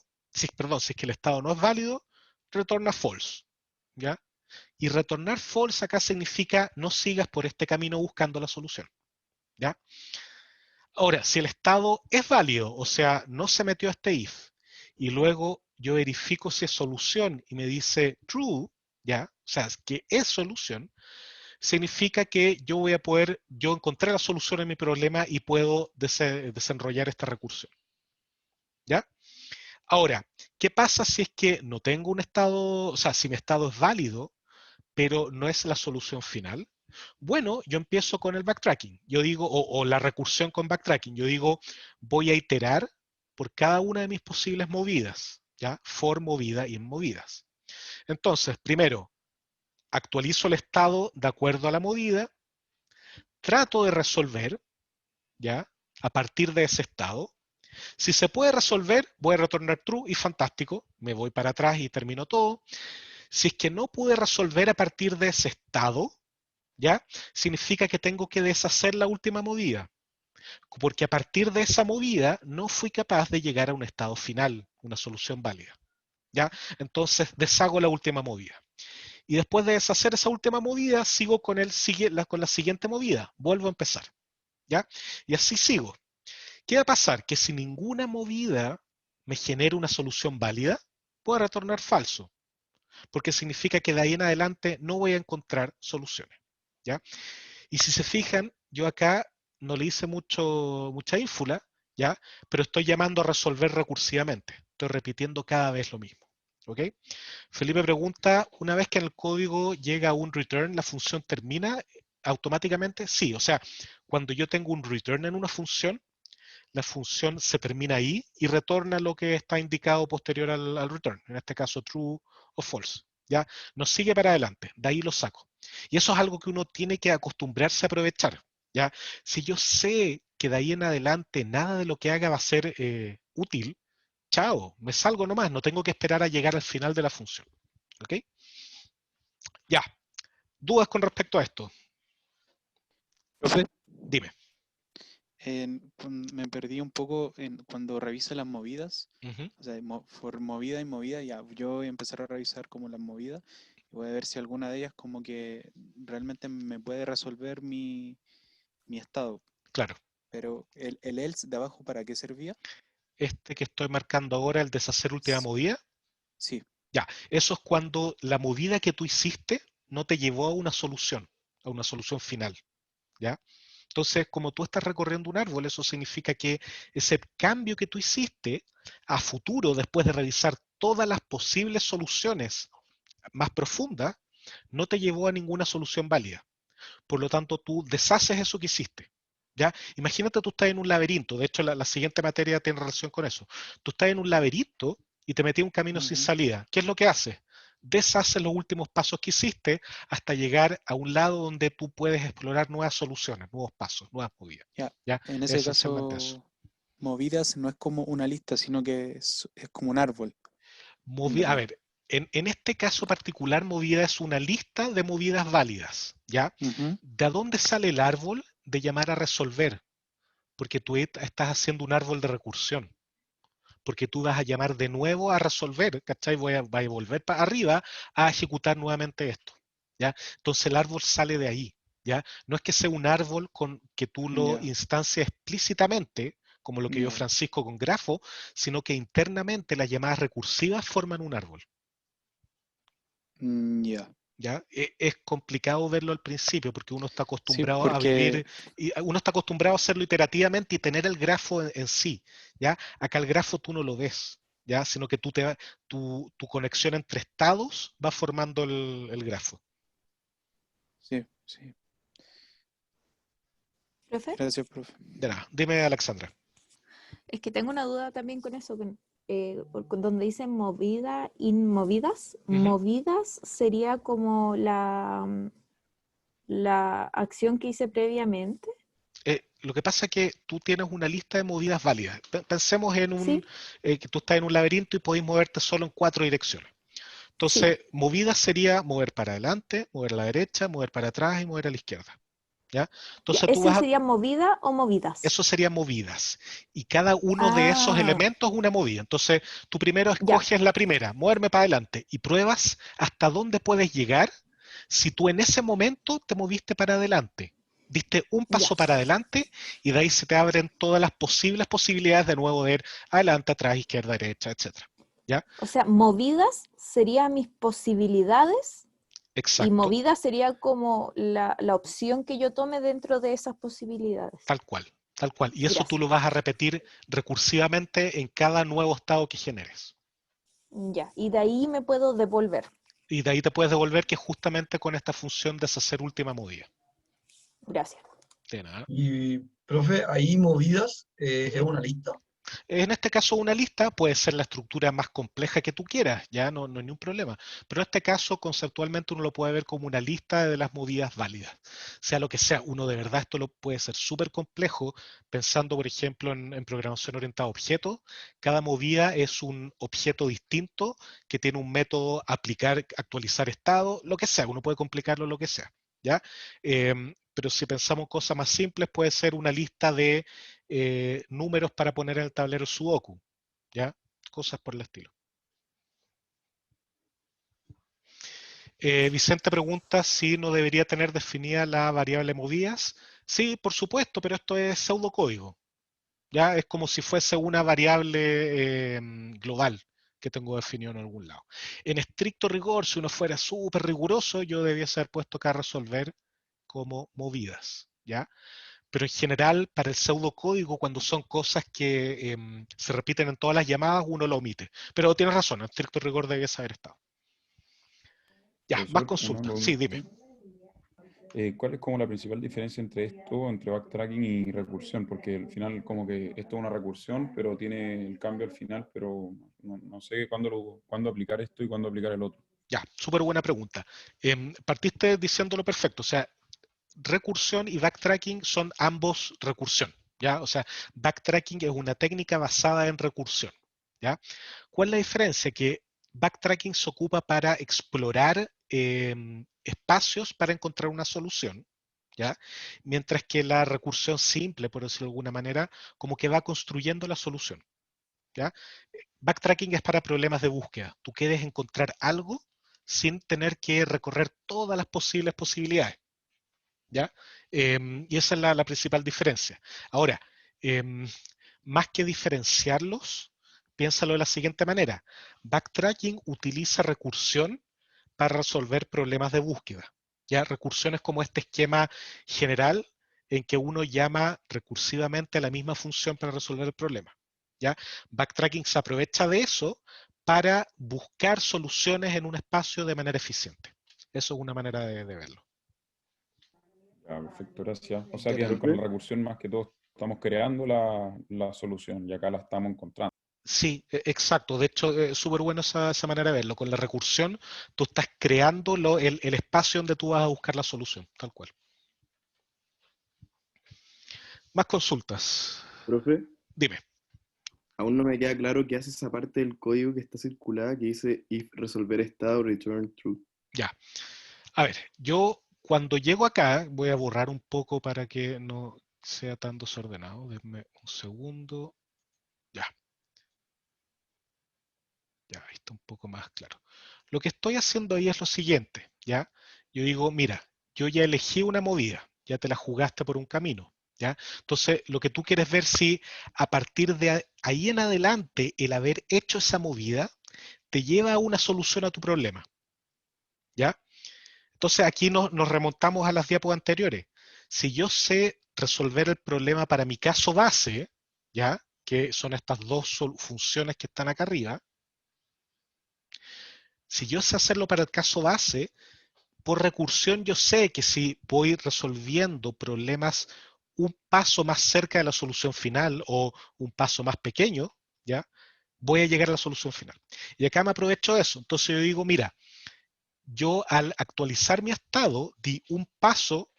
perdón, si es que el estado no es válido, retorna false, ¿ya? Y retornar false acá significa no sigas por este camino buscando la solución, ¿ya? Ahora, si el estado es válido, o sea, no se metió a este if, y luego yo verifico si es solución y me dice true, ¿ya? O sea, que es solución, significa que yo encontré la solución a mi problema y puedo desenrollar esta recursión, ¿ya? Ahora, ¿qué pasa si es que no tengo un estado, o sea, si mi estado es válido, pero no es la solución final? Bueno, yo empiezo con el backtracking. Yo digo, o la recursión con backtracking. Yo digo, voy a iterar por cada una de mis posibles movidas, ¿ya? For movida y en movidas. Entonces, primero, actualizo el estado de acuerdo a la movida, trato de resolver, ¿ya? A partir de ese estado. Si se puede resolver, voy a retornar true y fantástico. Me voy para atrás y termino todo. Si es que no pude resolver a partir de ese estado, ¿ya? Significa que tengo que deshacer la última movida, porque a partir de esa movida no fui capaz de llegar a un estado final, una solución válida, ¿ya? Entonces deshago la última movida. Y después de deshacer esa última movida, sigo con la siguiente movida, vuelvo a empezar, ¿ya? Y así sigo. ¿Qué va a pasar? Que si ninguna movida me genera una solución válida, puedo retornar falso, porque significa que de ahí en adelante no voy a encontrar soluciones, ¿ya? Y si se fijan, yo acá no le hice mucha ínfula, ¿ya? Pero estoy llamando a resolver recursivamente. Estoy repitiendo cada vez lo mismo, ¿ok? Felipe pregunta, una vez que en el código llega un return, ¿la función termina automáticamente? Sí, o sea, cuando yo tengo un return en una función, la función se termina ahí y retorna lo que está indicado posterior al return, en este caso true o false. ¿Ya? Nos sigue para adelante, de ahí lo saco. Y eso es algo que uno tiene que acostumbrarse a aprovechar. ¿Ya? Si yo sé que de ahí en adelante nada de lo que haga va a ser útil, chao, me salgo nomás, no tengo que esperar a llegar al final de la función. ¿Ok? Ya, ¿dudas con respecto a esto? Profe, Dime. me perdí un poco cuando reviso las movidas, Ujú. o sea, por movida y movida, ya, yo voy a empezar a revisar como las movidas y voy a ver si alguna de ellas como que realmente me puede resolver mi estado. Claro. Pero el else de abajo, ¿para qué servía? Este que estoy marcando ahora, el deshacer última movida, Sí. ya, eso es cuando la movida que tú hiciste no te llevó a una solución final, ¿ya? Entonces, como tú estás recorriendo un árbol, eso significa que ese cambio que tú hiciste a futuro, después de revisar todas las posibles soluciones más profundas, no te llevó a ninguna solución válida. Por lo tanto, tú deshaces eso que hiciste. ¿Ya? Imagínate tú estás en un laberinto, de hecho la siguiente materia tiene relación con eso. Tú estás en un laberinto y te metí en un camino sin salida. ¿Qué es lo que haces? Deshaces los últimos pasos que hiciste hasta llegar a un lado donde tú puedes explorar nuevas soluciones, nuevos pasos, nuevas movidas. Ya, ¿Ya? en Es ese esencialmente eso. caso, movidas no es como una lista, sino que es como un árbol, en A verdad. ver, en este caso particular, movida es una lista de movidas válidas. ¿Ya? Ujú. ¿De dónde sale el árbol de llamar a resolver? Porque tú estás haciendo un árbol de recursión, porque tú vas a llamar de nuevo a resolver, ¿cachai? Voy a volver para arriba a ejecutar nuevamente esto, ¿ya? Entonces el árbol sale de ahí, ¿ya? No es que sea un árbol con que tú lo Ya, instancias explícitamente, como lo que vio ya, Francisco con grafo, sino que internamente las llamadas recursivas forman un árbol. ya. ¿ya? Es complicado verlo al principio porque uno está Sí, acostumbrado a porque vivir, y uno está acostumbrado a hacerlo iterativamente y tener el grafo en sí, ¿ya? Acá el grafo tú no lo ves, ¿ya? Sino que tu conexión entre estados va formando el grafo. sí, sí. ¿Profe? Gracias, profe. De nada. Dime, Alexandra. Es que tengo una duda también con eso, con donde dicen movida, inmovidas. Ujú. Movidas sería como la acción que hice previamente, Lo que pasa es que tú tienes una lista de movidas válidas. Pensemos ¿sí? que tú estás en un laberinto y podéis moverte solo en 4 direcciones. Sí. Entonces, movidas sería mover para adelante, mover a la derecha, mover para atrás y mover a la izquierda, ¿ya? Ya, Entonces tú ¿ese vas a, sería movida o movidas? eso sería movidas. Y cada uno de esos Ah, elementos es una movida. Entonces, tú primero ya, escoges la primera, moverme para adelante, y pruebas hasta dónde puedes llegar si tú en ese momento te moviste para adelante. Diste un ya. paso para adelante y de ahí se te abren todas las posibles posibilidades de nuevo de ir adelante, atrás, izquierda, derecha, etcétera. ¿Ya? O sea, movidas serían mis posibilidades y Exacto, movida sería como la opción que yo tome dentro de esas posibilidades. tal cual, tal cual. Y eso tú Gracias. lo vas a repetir recursivamente en cada nuevo estado que generes. Ya, y de ahí me puedo devolver. Y de ahí te puedes devolver que es justamente con esta función deshacer última movida. Gracias. De nada. Y, profe, ahí movidas es Ujú. una lista. En este caso, una lista puede ser la estructura más compleja que tú quieras, ya no hay ningún problema. Pero en este caso, conceptualmente, uno lo puede ver como una lista de las movidas válidas. Sea lo que sea, uno de verdad esto lo puede ser súper complejo, pensando, por ejemplo, en programación orientada a objetos. Cada movida es un objeto distinto que tiene un método aplicar, actualizar estado, lo que sea. Uno puede complicarlo lo que sea, ¿ya? Pero si pensamos en cosas más simples, puede ser una lista de números para poner en el tablero Sudoku, ¿ya? Cosas por el estilo. Vicente pregunta si no debería tener definida la variable movidas. Sí, por supuesto, pero esto es pseudocódigo, ¿ya? Es como si fuese una variable global que tengo definido en algún lado. En estricto rigor, si uno fuera súper riguroso, yo debiese haber puesto acá resolver como movidas, ¿ya? Pero en general, para el pseudocódigo, cuando son cosas que se repiten en todas las llamadas, uno lo omite. Pero tienes razón, en estricto rigor debía haber estado. Ya, más Profesor, una consultas. Sí, pregunta. dime. ¿Cuál es como la principal diferencia entre esto, entre backtracking y recursión? Porque al final como que esto es una recursión, pero tiene el cambio al final, pero no sé cuándo aplicar esto y cuándo aplicar el otro. Ya, súper buena pregunta. Partiste diciéndolo perfecto, o sea, recursión y backtracking son ambos recursión, ¿ya? O sea, backtracking es una técnica basada en recursión, ¿ya? ¿Cuál es la diferencia? Que backtracking se ocupa para explorar espacios para encontrar una solución, ¿ya? Mientras que la recursión simple, por decirlo de alguna manera, como que va construyendo la solución, ¿ya? Backtracking es para problemas de búsqueda. Tú quieres encontrar algo sin tener que recorrer todas las posibles posibilidades, ¿ya? Y esa es la principal diferencia. Ahora, más que diferenciarlos, piénsalo de la siguiente manera. Backtracking utiliza recursión para resolver problemas de búsqueda. Ya, recursión es como este esquema general en que uno llama recursivamente a la misma función para resolver el problema. ¿Ya? Backtracking se aprovecha de eso para buscar soluciones en un espacio de manera eficiente. Eso es una manera de verlo. Ya, perfecto, gracias. O sea De nada. que con la recursión más que todo estamos creando la solución y acá la estamos encontrando. Sí, exacto. De hecho, es súper buena esa manera de verlo. Con la recursión, tú estás creando el espacio donde tú vas a buscar la solución, tal cual. Más consultas. Profe, Dime. aún no me queda claro qué hace esa parte del código que está circulada que dice if resolver estado return true. Ya. A ver, yo cuando llego acá, voy a borrar un poco para que no sea tan desordenado. Denme un segundo. Ya, ya, ahí está un poco más claro. Lo que estoy haciendo ahí es lo siguiente, ¿ya? Yo digo, mira, yo ya elegí una movida, ya te la jugaste por un camino, ¿ya? Entonces, lo que tú quieres ver si a partir de ahí en adelante, el haber hecho esa movida, te lleva a una solución a tu problema, ¿ya? Entonces aquí nos remontamos a las diapos anteriores. Si yo sé resolver el problema para mi caso base, ¿ya? Que son estas dos funciones que están acá arriba, si yo sé hacerlo para el caso base, por recursión yo sé que si voy resolviendo problemas un paso más cerca de la solución final o un paso más pequeño, ¿ya? Voy a llegar a la solución final. Y acá me aprovecho de eso. Entonces yo digo, mira, yo al actualizar mi estado di un paso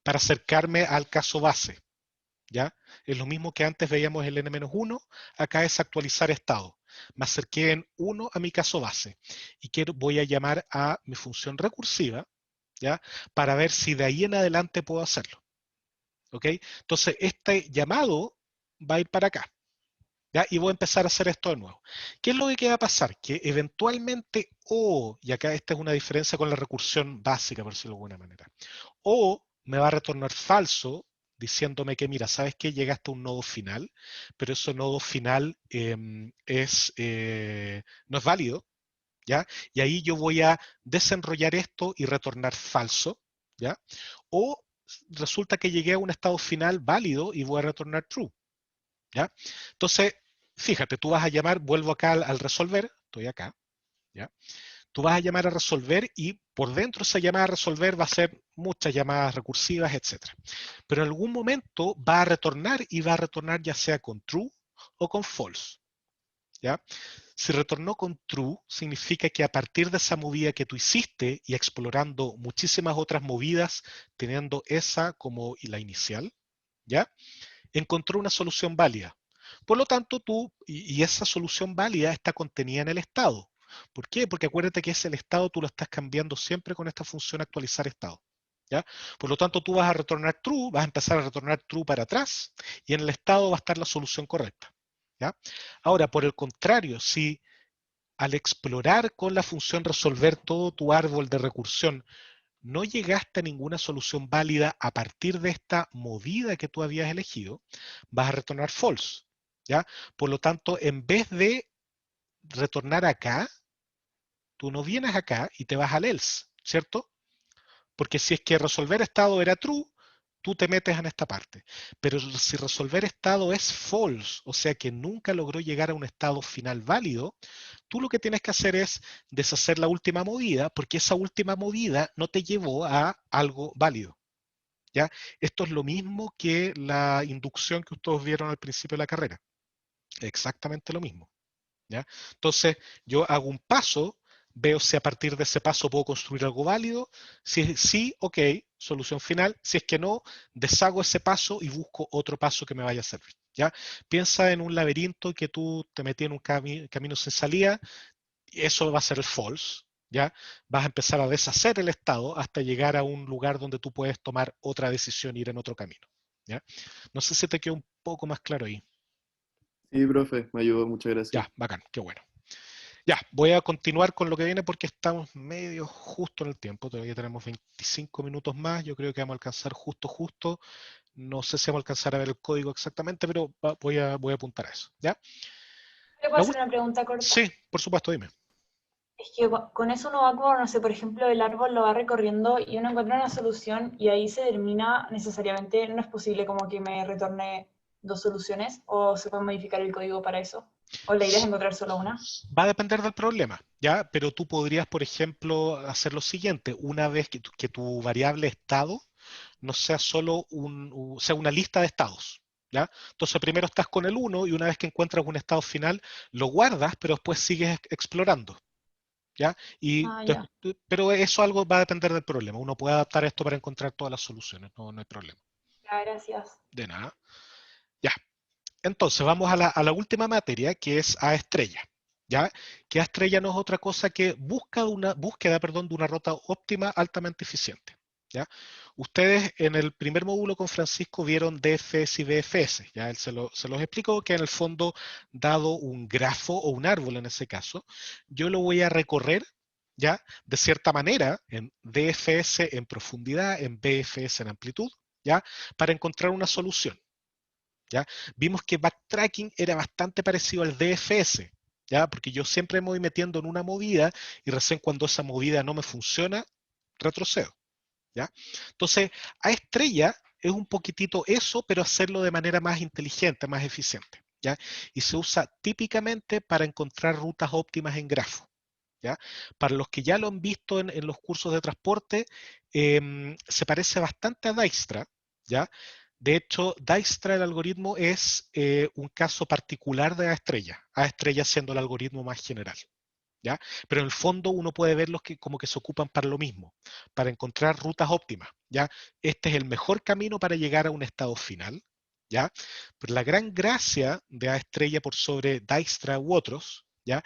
para acercarme al caso base, ¿ya? Es lo mismo que antes veíamos el n-1, acá es actualizar estado. Me acerqué en 1 a mi caso base y voy a llamar a mi función recursiva, ¿ya? Para ver si de ahí en adelante puedo hacerlo, ¿ok? Entonces este llamado va a ir para acá, ¿ya? Y voy a empezar a hacer esto de nuevo. ¿Qué es lo que va a pasar? Que eventualmente, y acá esta es una diferencia con la recursión básica, por decirlo de alguna manera, o me va a retornar falso diciéndome que, mira, ¿sabes qué? Llegaste a un nodo final, pero ese nodo final no es válido, ¿ya? Y ahí yo voy a desenrollar esto y retornar falso, ¿ya? O resulta que llegué a un estado final válido y voy a retornar true, ¿ya? Entonces, fíjate, tú vas a llamar, vuelvo acá al resolver, estoy acá, ¿ya? Tú vas a llamar a resolver y por dentro de esa llamada a resolver va a ser muchas llamadas recursivas, etc. Pero en algún momento va a retornar y va a retornar ya sea con true o con false, ¿ya? Si retornó con true, significa que a partir de esa movida que tú hiciste y explorando muchísimas otras movidas, teniendo esa como la inicial, ¿ya? Encontró una solución válida. Por lo tanto, y esa solución válida está contenida en el estado. ¿Por qué? Porque acuérdate que ese el estado tú lo estás cambiando siempre con esta función actualizar estado, ¿ya? Por lo tanto, tú vas a retornar true, vas a empezar a retornar true para atrás, y en el estado va a estar la solución correcta, ¿ya? Ahora, por el contrario, si al explorar con la función resolver todo tu árbol de recursión, no llegaste a ninguna solución válida a partir de esta movida que tú habías elegido, vas a retornar false, ¿ya? Por lo tanto, en vez de retornar acá, tú no vienes acá y te vas al else, ¿cierto? Porque si es que resolver estado era true, tú te metes en esta parte. Pero si resolver estado es false, o sea que nunca logró llegar a un estado final válido, tú lo que tienes que hacer es deshacer la última movida, porque esa última movida no te llevó a algo válido, ¿ya? Esto es lo mismo que la inducción que ustedes vieron al principio de la carrera. Exactamente lo mismo, ¿ya? Entonces, yo hago un paso, veo si a partir de ese paso puedo construir algo válido. Si es sí, ok, solución final. Si es que no, deshago ese paso y busco otro paso que me vaya a servir, ¿ya? Piensa en un laberinto que tú te metí en un camino sin salida, y eso va a ser el false, ¿ya? Vas a empezar a deshacer el estado hasta llegar a un lugar donde tú puedes tomar otra decisión, ir en otro camino, ¿ya? No sé si te quedó un poco más claro ahí. Sí, profe, me ayudó, muchas gracias. Ya, bacán, qué bueno. Ya, voy a continuar con lo que viene porque estamos medio justo en el tiempo. Todavía tenemos 25 minutos más. Yo creo que vamos a alcanzar justo. No sé si vamos a alcanzar a ver el código exactamente, pero voy a apuntar a eso, ¿ya? ¿Le puedo hacer una pregunta corta? Sí, por supuesto, dime. Es que con eso uno va como, no sé, por ejemplo, el árbol lo va recorriendo y uno encuentra una solución y ahí se termina necesariamente, no es posible como que me retorne dos soluciones o se puede modificar el código para eso. ¿O la idea es encontrar solo una? Va a depender del problema, ¿ya? Pero tú podrías, por ejemplo, hacer lo siguiente. Una vez que tu variable estado no sea solo sea una lista de estados, ¿ya? Entonces primero estás con el 1 y una vez que encuentras un estado final, lo guardas, pero después sigues explorando, ¿ya? Ya. Pero eso algo va a depender del problema. Uno puede adaptar esto para encontrar todas las soluciones, no hay problema. Ya, gracias. De nada. Ya. Entonces vamos a la última materia, que es A estrella, ¿ya? Que A estrella no es otra cosa que búsqueda de una ruta óptima altamente eficiente, ¿ya? Ustedes en el primer módulo con Francisco vieron DFS y BFS, ¿ya? Él se los explicó que en el fondo, dado un grafo o un árbol en ese caso, yo lo voy a recorrer, ¿ya? De cierta manera, en DFS en profundidad, en BFS en amplitud, ¿ya? Para encontrar una solución. ¿Ya? Vimos que backtracking era bastante parecido al DFS, ¿ya? Porque yo siempre me voy metiendo en una movida y recién cuando esa movida no me funciona, retrocedo, ¿ya? Entonces, a estrella es un poquitito eso, pero hacerlo de manera más inteligente, más eficiente, ¿ya? Y se usa típicamente para encontrar rutas óptimas en grafo, ¿ya? Para los que ya lo han visto en los cursos de transporte, se parece bastante a Dijkstra, ¿ya? De hecho, Dijkstra, el algoritmo, es un caso particular de A estrella siendo el algoritmo más general, ¿ya? Pero en el fondo uno puede verlos que como que se ocupan para lo mismo, para encontrar rutas óptimas, ¿ya? Este es el mejor camino para llegar a un estado final, ¿ya? Pero la gran gracia de A estrella por sobre Dijkstra u otros, ¿ya?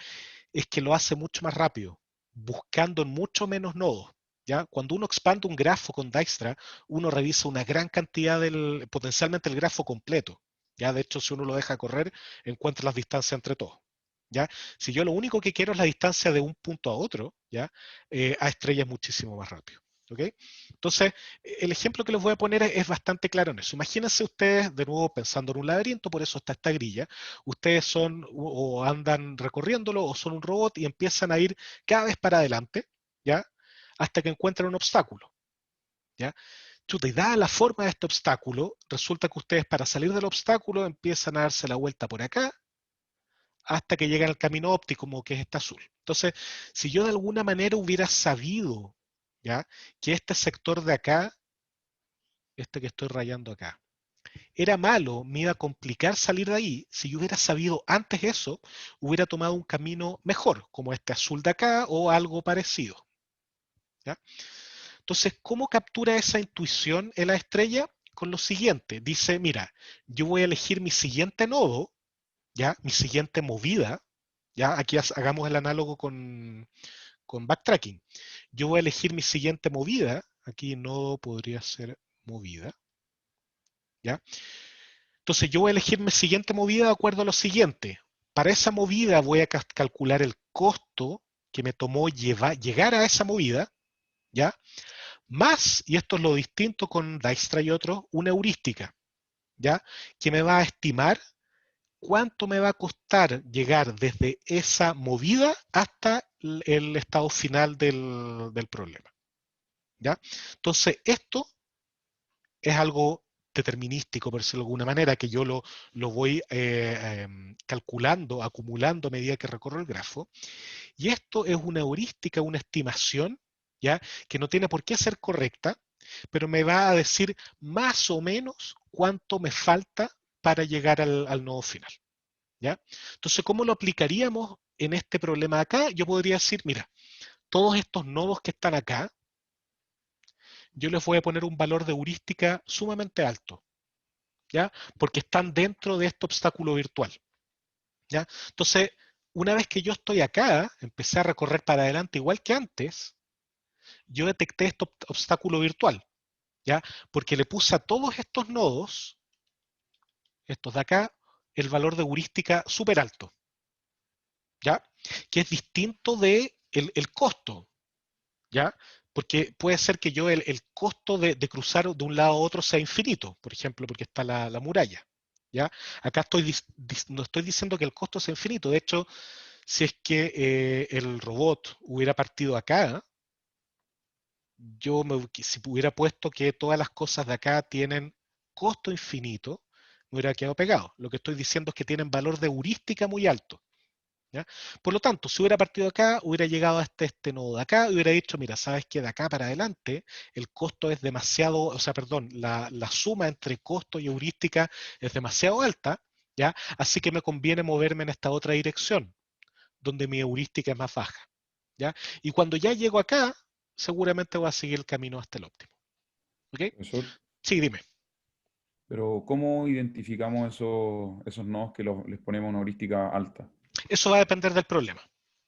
Es que lo hace mucho más rápido, buscando en mucho menos nodos, ¿ya? Cuando uno expande un grafo con Dijkstra, uno revisa una gran cantidad potencialmente el grafo completo, ¿ya? De hecho, si uno lo deja correr, encuentra las distancias entre todos, ¿ya? Si yo lo único que quiero es la distancia de un punto a otro, ¿ya? A estrella es muchísimo más rápido, ¿ok? Entonces, el ejemplo que les voy a poner es bastante claro en eso. Imagínense ustedes, de nuevo, pensando en un laberinto, por eso está esta grilla, ustedes son o andan recorriéndolo o son un robot y empiezan a ir cada vez para adelante, ¿ya? Hasta que encuentran un obstáculo, ¿ya? Chuta, y dada la forma de este obstáculo, resulta que ustedes para salir del obstáculo empiezan a darse la vuelta por acá hasta que llegan al camino óptico, como que es este azul. Entonces, si yo de alguna manera hubiera sabido, ¿ya? Que este sector de acá, este que estoy rayando acá, era malo, me iba a complicar salir de ahí. Si yo hubiera sabido antes eso, hubiera tomado un camino mejor, como este azul de acá o algo parecido, ¿ya? Entonces, ¿cómo captura esa intuición en la estrella? Con lo siguiente, dice, mira, yo voy a elegir mi siguiente nodo, ¿ya? Mi siguiente movida, ¿ya? Aquí hagamos el análogo con backtracking. Yo voy a elegir mi siguiente movida, aquí nodo podría ser movida, ¿ya? Entonces yo voy a elegir mi siguiente movida de acuerdo a lo siguiente. Para esa movida voy a calcular el costo que me tomó llegar a esa movida, ¿ya? Más, y esto es lo distinto con Dijkstra y otros, una heurística, ¿ya? Que me va a estimar cuánto me va a costar llegar desde esa movida hasta el estado final del problema, ¿ya? Entonces esto es algo determinístico, por decirlo de alguna manera, que yo lo voy calculando, acumulando a medida que recorro el grafo. Y esto es una heurística, una estimación, ¿ya? Que no tiene por qué ser correcta, pero me va a decir más o menos cuánto me falta para llegar al nodo final, ¿ya? Entonces, ¿cómo lo aplicaríamos en este problema de acá? Yo podría decir, mira, todos estos nodos que están acá, yo les voy a poner un valor de heurística sumamente alto, ¿ya? Porque están dentro de este obstáculo virtual, ¿ya? Entonces, una vez que yo estoy acá, empecé a recorrer para adelante igual que antes, yo detecté este obstáculo virtual, ¿ya? Porque le puse a todos estos nodos, estos de acá, el valor de heurística súper alto, ¿ya? Que es distinto de el costo, ¿ya? Porque puede ser que yo el costo de cruzar de un lado a otro sea infinito, por ejemplo, porque está la muralla, ¿ya? Acá no estoy diciendo que el costo sea infinito, de hecho, si es que el robot hubiera partido acá, si hubiera puesto que todas las cosas de acá tienen costo infinito, me hubiera quedado pegado. Lo que estoy diciendo es que tienen valor de heurística muy alto, ¿ya? Por lo tanto, si hubiera partido acá, hubiera llegado hasta este nodo de acá y hubiera dicho, mira, sabes que de acá para adelante el costo es demasiado, o sea, perdón, la suma entre costo y heurística es demasiado alta, ¿ya? Así que me conviene moverme en esta otra dirección, donde mi heurística es más baja, ¿ya? Y cuando ya llego acá, seguramente voy a seguir el camino hasta el óptimo, ¿ok? Profesor, Sí, dime. pero ¿cómo identificamos esos nodos que les ponemos una heurística alta? Eso va a depender del problema,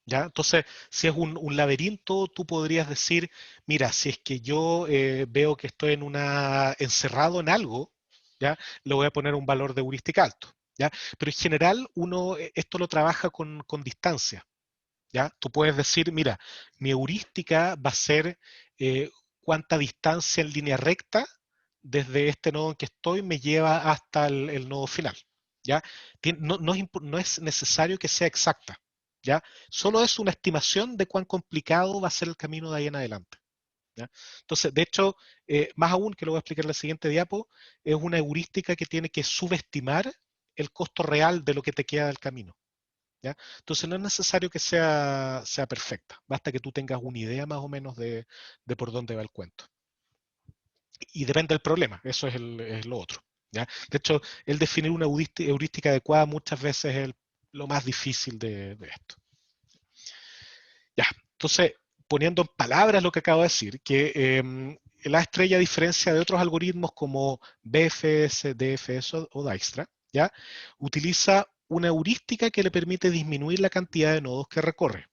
¿ya? Entonces, si es un laberinto, tú podrías decir, mira, si es que yo veo que estoy encerrado en algo, ¿ya? Le voy a poner un valor de heurística alto, ¿ya? Pero en general, uno esto lo trabaja con distancia, ¿ya? Tú puedes decir, mira, mi heurística va a ser cuánta distancia en línea recta desde este nodo en que estoy me lleva hasta el nodo final, ¿ya? No es necesario que sea exacta, ¿ya? Solo es una estimación de cuán complicado va a ser el camino de ahí en adelante, ¿ya? Entonces, de hecho, más aún, que lo voy a explicar en la siguiente diapo, es una heurística que tiene que subestimar el costo real de lo que te queda del camino. ¿Ya? Entonces no es necesario que sea perfecta, basta que tú tengas una idea más o menos de por dónde va el cuento. Y depende del problema, eso es lo otro. ¿Ya? De hecho, el definir una heurística adecuada muchas veces es lo más difícil de esto. Ya, entonces, poniendo en palabras lo que acabo de decir, que el A estrella, a diferencia de otros algoritmos como BFS, DFS o Dijkstra, ¿ya? Utiliza una heurística que le permite disminuir la cantidad de nodos que recorre.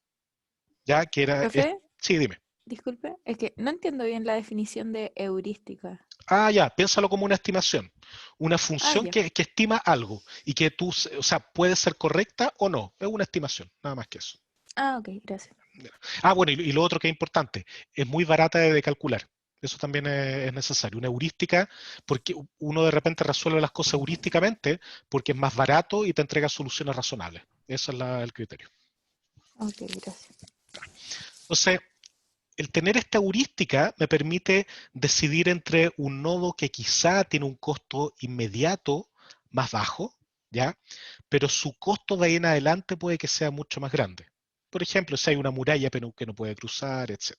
¿Ya? Profe, Sí, dime. disculpe, es que no entiendo bien la definición de heurística. Ah, ya, piénsalo como una estimación. Una Ah, función ya. que estima algo y que tú, o sea, puede ser correcta o no. Es una estimación, nada más que eso. Ah, ok, gracias. Ah, bueno, y lo otro que es importante, es muy barata de calcular. Eso también es necesario. Una heurística, porque uno de repente resuelve las cosas heurísticamente porque es más barato y te entrega soluciones razonables. Ese es el criterio. Ok, gracias. Entonces, el tener esta heurística me permite decidir entre un nodo que quizá tiene un costo inmediato más bajo, ¿ya? Pero su costo de ahí en adelante puede que sea mucho más grande. Por ejemplo, si hay una muralla que no puede cruzar, etc.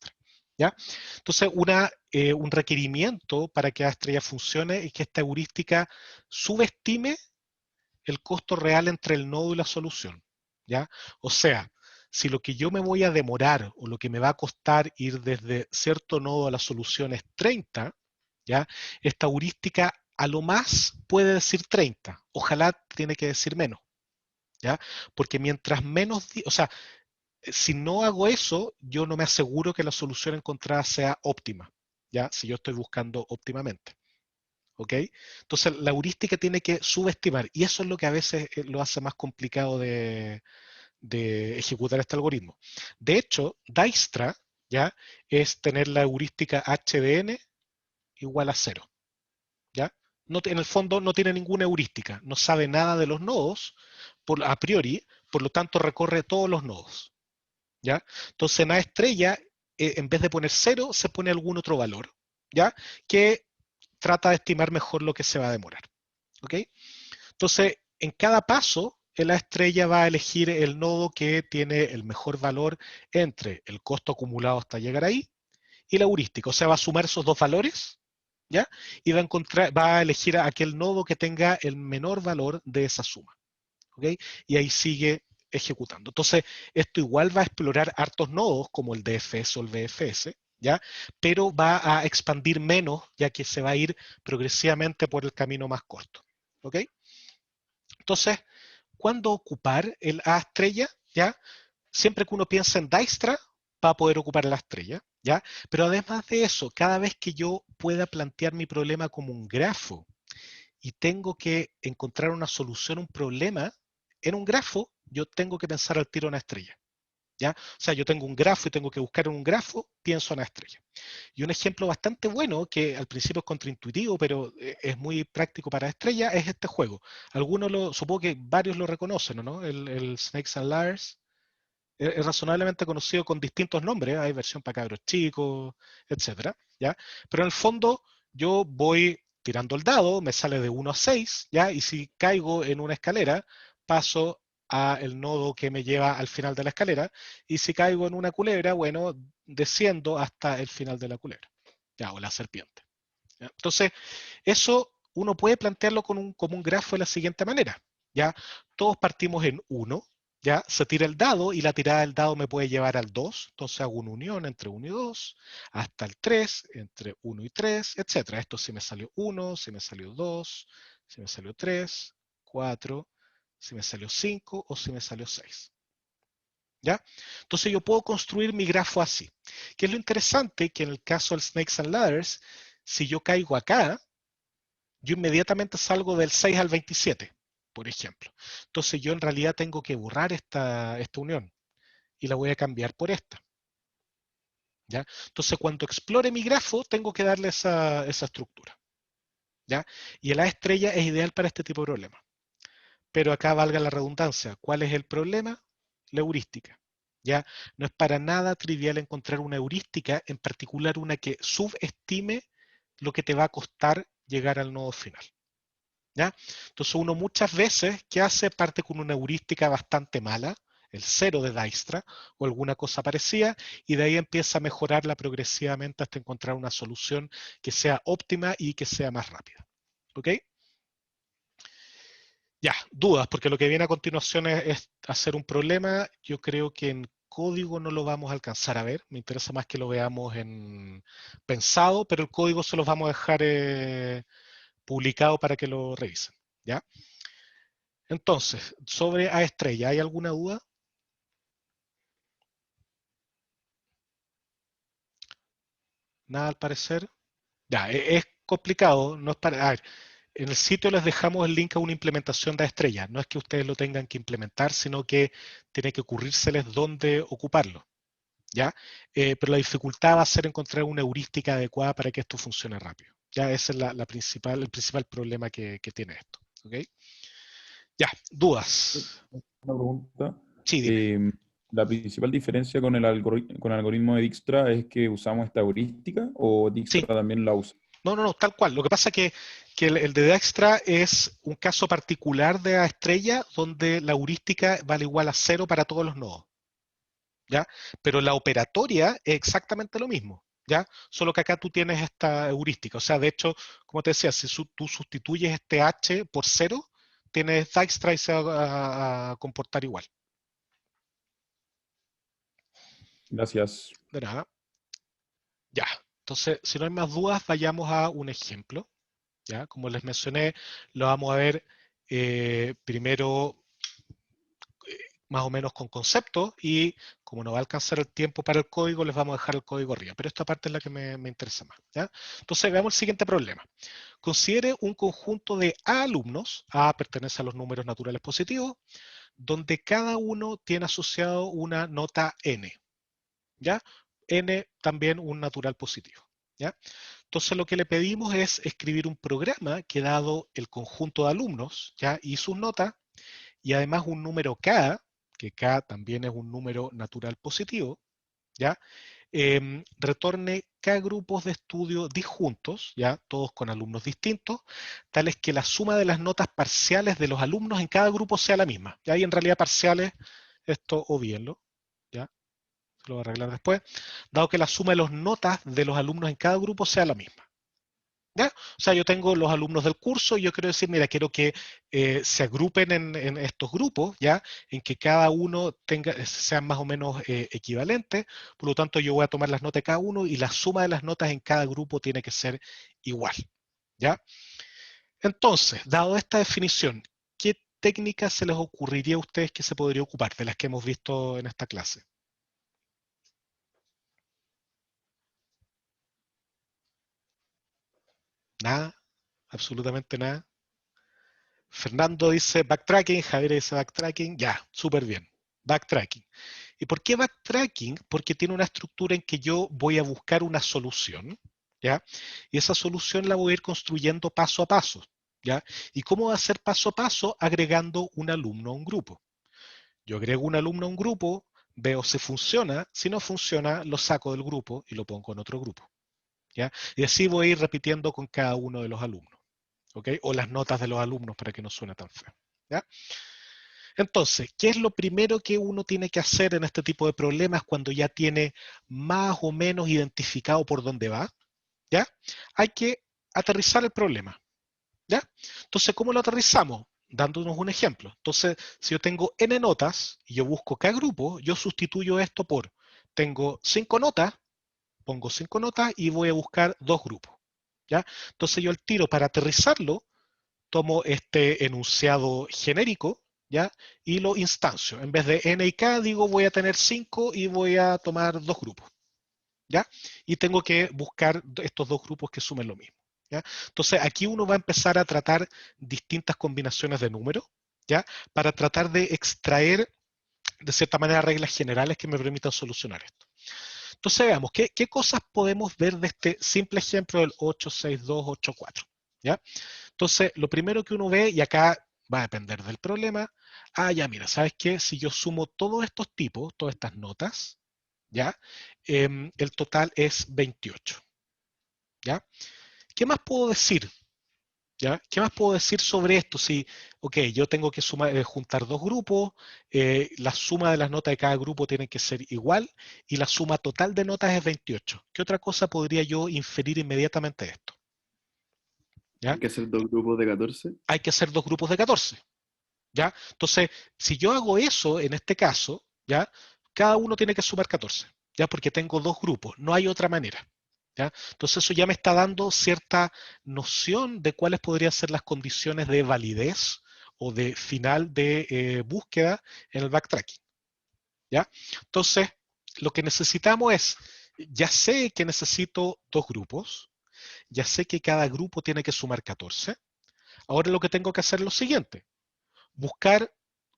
¿Ya? Entonces, un requerimiento para que la estrella funcione es que esta heurística subestime el costo real entre el nodo y la solución. ¿Ya? O sea, si lo que yo me voy a demorar o lo que me va a costar ir desde cierto nodo a la solución es 30, ¿ya? Esta heurística a lo más puede decir 30. Ojalá tiene que decir menos. ¿Ya? Porque mientras menos, o sea, si no hago eso, yo no me aseguro que la solución encontrada sea óptima, ¿ya? Si yo estoy buscando óptimamente, ¿ok? Entonces, la heurística tiene que subestimar, y eso es lo que a veces lo hace más complicado de ejecutar este algoritmo. De hecho, Dijkstra, ¿ya? Es tener la heurística HDN igual a 0, ¿ya? En el fondo no tiene ninguna heurística, no sabe nada de los nodos a priori, por lo tanto recorre todos los nodos. ¿Ya? Entonces en A estrella, en vez de poner 0, se pone algún otro valor, ¿ya? Que trata de estimar mejor lo que se va a demorar. ¿Ok? Entonces, en cada paso, el A estrella va a elegir el nodo que tiene el mejor valor entre el costo acumulado hasta llegar ahí y la heurística. O sea, va a sumar esos dos valores, ¿ya? Y va a elegir aquel nodo que tenga el menor valor de esa suma. ¿Ok? Y ahí sigue ejecutando. Entonces, esto igual va a explorar hartos nodos como el DFS o el BFS, ¿ya? Pero va a expandir menos, ya que se va a ir progresivamente por el camino más corto. ¿Ok? Entonces, ¿cuándo ocupar el A estrella? ¿Ya? Siempre que uno piensa en Dijkstra, va a poder ocupar la estrella, ¿ya? Pero además de eso, cada vez que yo pueda plantear mi problema como un grafo y tengo que encontrar una solución a un problema, en un grafo yo tengo que pensar al tiro en una estrella. ¿Ya? O sea, yo tengo un grafo y tengo que buscar en un grafo, pienso en una estrella. Y un ejemplo bastante bueno, que al principio es contraintuitivo, pero es muy práctico para estrella, es este juego. Supongo que varios lo reconocen, ¿no? El Snakes and Ladders es razonablemente conocido con distintos nombres, hay versión para cabros chicos, etcétera, ¿ya? Pero en el fondo yo voy tirando el dado, me sale de 1 a 6, ¿ya? Y si caigo en una escalera, paso a el nodo que me lleva al final de la escalera, y si caigo en una culebra, bueno, desciendo hasta el final de la culebra, ¿ya? O la serpiente, ¿ya? Entonces, eso uno puede plantearlo como un grafo de la siguiente manera, ¿ya? Todos partimos en 1, ¿ya? Se tira el dado y la tirada del dado me puede llevar al 2, entonces hago una unión entre 1 y 2, hasta el 3, entre 1 y 3, etc. Esto si me salió 1, si me salió 2, si me salió 3, 4, si me salió 5 o si me salió 6. ¿Ya? Entonces yo puedo construir mi grafo así. ¿Qué es lo interesante? Que en el caso del Snakes and Ladders, si yo caigo acá, yo inmediatamente salgo del 6 al 27, por ejemplo. Entonces yo en realidad tengo que borrar esta unión y la voy a cambiar por esta. ¿Ya? Entonces cuando explore mi grafo tengo que darle esa estructura. ¿Ya? Y el A estrella es ideal para este tipo de problemas. Pero acá valga la redundancia. ¿Cuál es el problema? La heurística. ¿ya? No es para nada trivial encontrar una heurística, en particular una que subestime lo que te va a costar llegar al nodo final, ¿ya? Entonces uno muchas veces, ¿qué hace? Parte con una heurística bastante mala, el 0 de Dijkstra o alguna cosa parecida, y de ahí empieza a mejorarla progresivamente hasta encontrar una solución que sea óptima y que sea más rápida. ¿Ok? Ya, dudas, porque lo que viene a continuación es hacer un problema. Yo creo que en código no lo vamos a alcanzar a ver. Me interesa más que lo veamos en pensado, pero el código se los vamos a dejar publicado para que lo revisen. ¿Ya? Entonces, sobre A estrella, ¿hay alguna duda? Nada al parecer. Ya, es complicado, no es para. A ver, en el sitio les dejamos el link a una implementación de A estrella. No es que ustedes lo tengan que implementar, sino que tiene que ocurrírseles dónde ocuparlo. ¿Ya? Pero la dificultad va a ser encontrar una heurística adecuada para que esto funcione rápido. Ya, ese es el principal problema que tiene esto. ¿Ok? Ya, dudas. Una pregunta. Sí, dime. ¿La principal diferencia con el algoritmo de Dijkstra es que usamos esta heurística o Sí. Dijkstra también la usa? No, tal cual. Lo que pasa es que el de Dijkstra es un caso particular de A estrella donde la heurística vale igual a 0 para todos los nodos. ¿Ya? Pero la operatoria es exactamente lo mismo. ¿Ya? Solo que acá tú tienes esta heurística. O sea, de hecho, como te decía, si tú sustituyes este h por 0, tienes Dijkstra y se va a comportar igual. Gracias. De nada. Ya. Entonces, si no hay más dudas, vayamos a un ejemplo. ¿Ya? Como les mencioné, lo vamos a ver primero más o menos con conceptos y como no va a alcanzar el tiempo para el código, les vamos a dejar el código arriba. Pero esta parte es la que me interesa más. ¿Ya? Entonces, veamos el siguiente problema. Considere un conjunto de A alumnos, A pertenece a los números naturales positivos, donde cada uno tiene asociado una nota N. ¿Ya? N también un natural positivo. ¿Ya? Entonces lo que le pedimos es escribir un programa que dado el conjunto de alumnos, ¿ya? Y sus notas, y además un número K, que K también es un número natural positivo, ¿ya? Retorne K grupos de estudio disjuntos, ¿ya? Todos con alumnos distintos, tales que la suma de las notas parciales de los alumnos en cada grupo sea la misma. ¿Ya? Y en realidad parciales, esto obvíenlo, ¿ya? Se lo voy a arreglar después. Dado que la suma de las notas de los alumnos en cada grupo sea la misma. ¿Ya? O sea, yo tengo los alumnos del curso y yo quiero decir, mira, quiero que se agrupen en estos grupos, ¿ya? En que cada uno sean más o menos equivalentes, por lo tanto yo voy a tomar las notas de cada uno y la suma de las notas en cada grupo tiene que ser igual, ¿ya? Entonces, dado esta definición, ¿qué técnicas se les ocurriría a ustedes que se podría ocupar de las que hemos visto en esta clase? Nada, absolutamente nada. Fernando dice backtracking, Javier dice backtracking, ya, súper bien. Backtracking. ¿Y por qué backtracking? Porque tiene una estructura en que yo voy a buscar una solución, ¿ya? Y esa solución la voy a ir construyendo paso a paso, ¿ya? ¿Y cómo va a ser paso a paso? Agregando un alumno a un grupo. Yo agrego un alumno a un grupo, veo si funciona, si no funciona, lo saco del grupo y lo pongo en otro grupo, ¿ya? Y así voy a ir repitiendo con cada uno de los alumnos. ¿Ok? O las notas de los alumnos para que no suene tan feo. ¿Ya? Entonces, ¿qué es lo primero que uno tiene que hacer en este tipo de problemas cuando ya tiene más o menos identificado por dónde va? ¿Ya? Hay que aterrizar el problema. ¿Ya? Entonces, ¿cómo lo aterrizamos? Dándonos un ejemplo. Entonces, si yo tengo n notas y yo busco cada grupo, yo sustituyo esto por, tengo 5 notas, pongo 5 notas y voy a buscar 2 grupos. ¿Ya? Entonces yo el tiro para aterrizarlo, tomo este enunciado genérico, ¿ya? Y lo instancio. En vez de n y k, digo voy a tener 5 y voy a tomar 2 grupos, ¿ya? Y tengo que buscar estos 2 grupos que sumen lo mismo, ¿ya? Entonces aquí uno va a empezar a tratar distintas combinaciones de números, ¿ya? Para tratar de extraer, de cierta manera, reglas generales que me permitan solucionar esto. Entonces veamos, ¿qué cosas podemos ver de este simple ejemplo del 8, 6, 2, 8, 4? ¿Ya? Entonces, lo primero que uno ve, y acá va a depender del problema. Ah, ya, mira, ¿sabes qué? Si yo sumo todos estos tipos, todas estas notas, ¿ya? El total es 28, ¿ya? ¿Qué más puedo decir? ¿Ya? ¿Qué más puedo decir sobre esto? Si, ok, yo tengo que juntar dos grupos, la suma de las notas de cada grupo tiene que ser igual y la suma total de notas es 28. ¿Qué otra cosa podría yo inferir inmediatamente de esto? ¿Ya? Hay que hacer 2 grupos de 14. Hay que hacer dos grupos de 14. ¿Ya? Entonces, si yo hago eso en este caso, ¿ya? Cada uno tiene que sumar 14, ¿ya? Porque tengo dos grupos, no hay otra manera. ¿Ya? Entonces eso ya me está dando cierta noción de cuáles podrían ser las condiciones de validez o de final de búsqueda en el backtracking. ¿Ya? Entonces, lo que necesitamos es, ya sé que necesito dos grupos, ya sé que cada grupo tiene que sumar 14, ahora lo que tengo que hacer es lo siguiente, buscar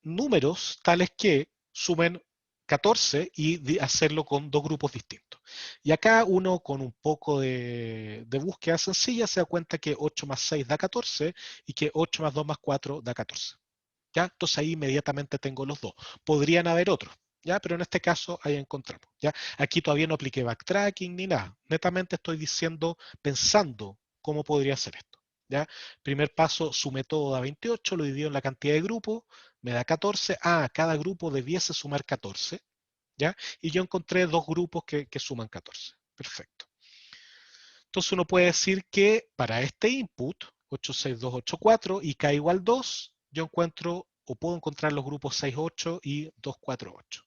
números tales que sumen 14 y hacerlo con dos grupos distintos. Y acá uno con un poco de búsqueda sencilla se da cuenta que 8 más 6 da 14 y que 8 más 2 más 4 da 14. ¿Ya? Entonces ahí inmediatamente tengo los dos. Podrían haber otros, ¿ya? Pero en este caso ahí encontramos. ¿Ya? Aquí todavía no apliqué backtracking ni nada. Netamente estoy diciendo, pensando cómo podría ser esto. ¿Ya? Primer paso, sumé todo a 28, lo divido en la cantidad de grupos, me da 14. Ah, cada grupo debiese sumar 14. ¿Ya? Y yo encontré dos grupos que suman 14. Perfecto. Entonces uno puede decir que para este input, 86284 y k igual 2, yo encuentro o puedo encontrar los grupos 68 y 248.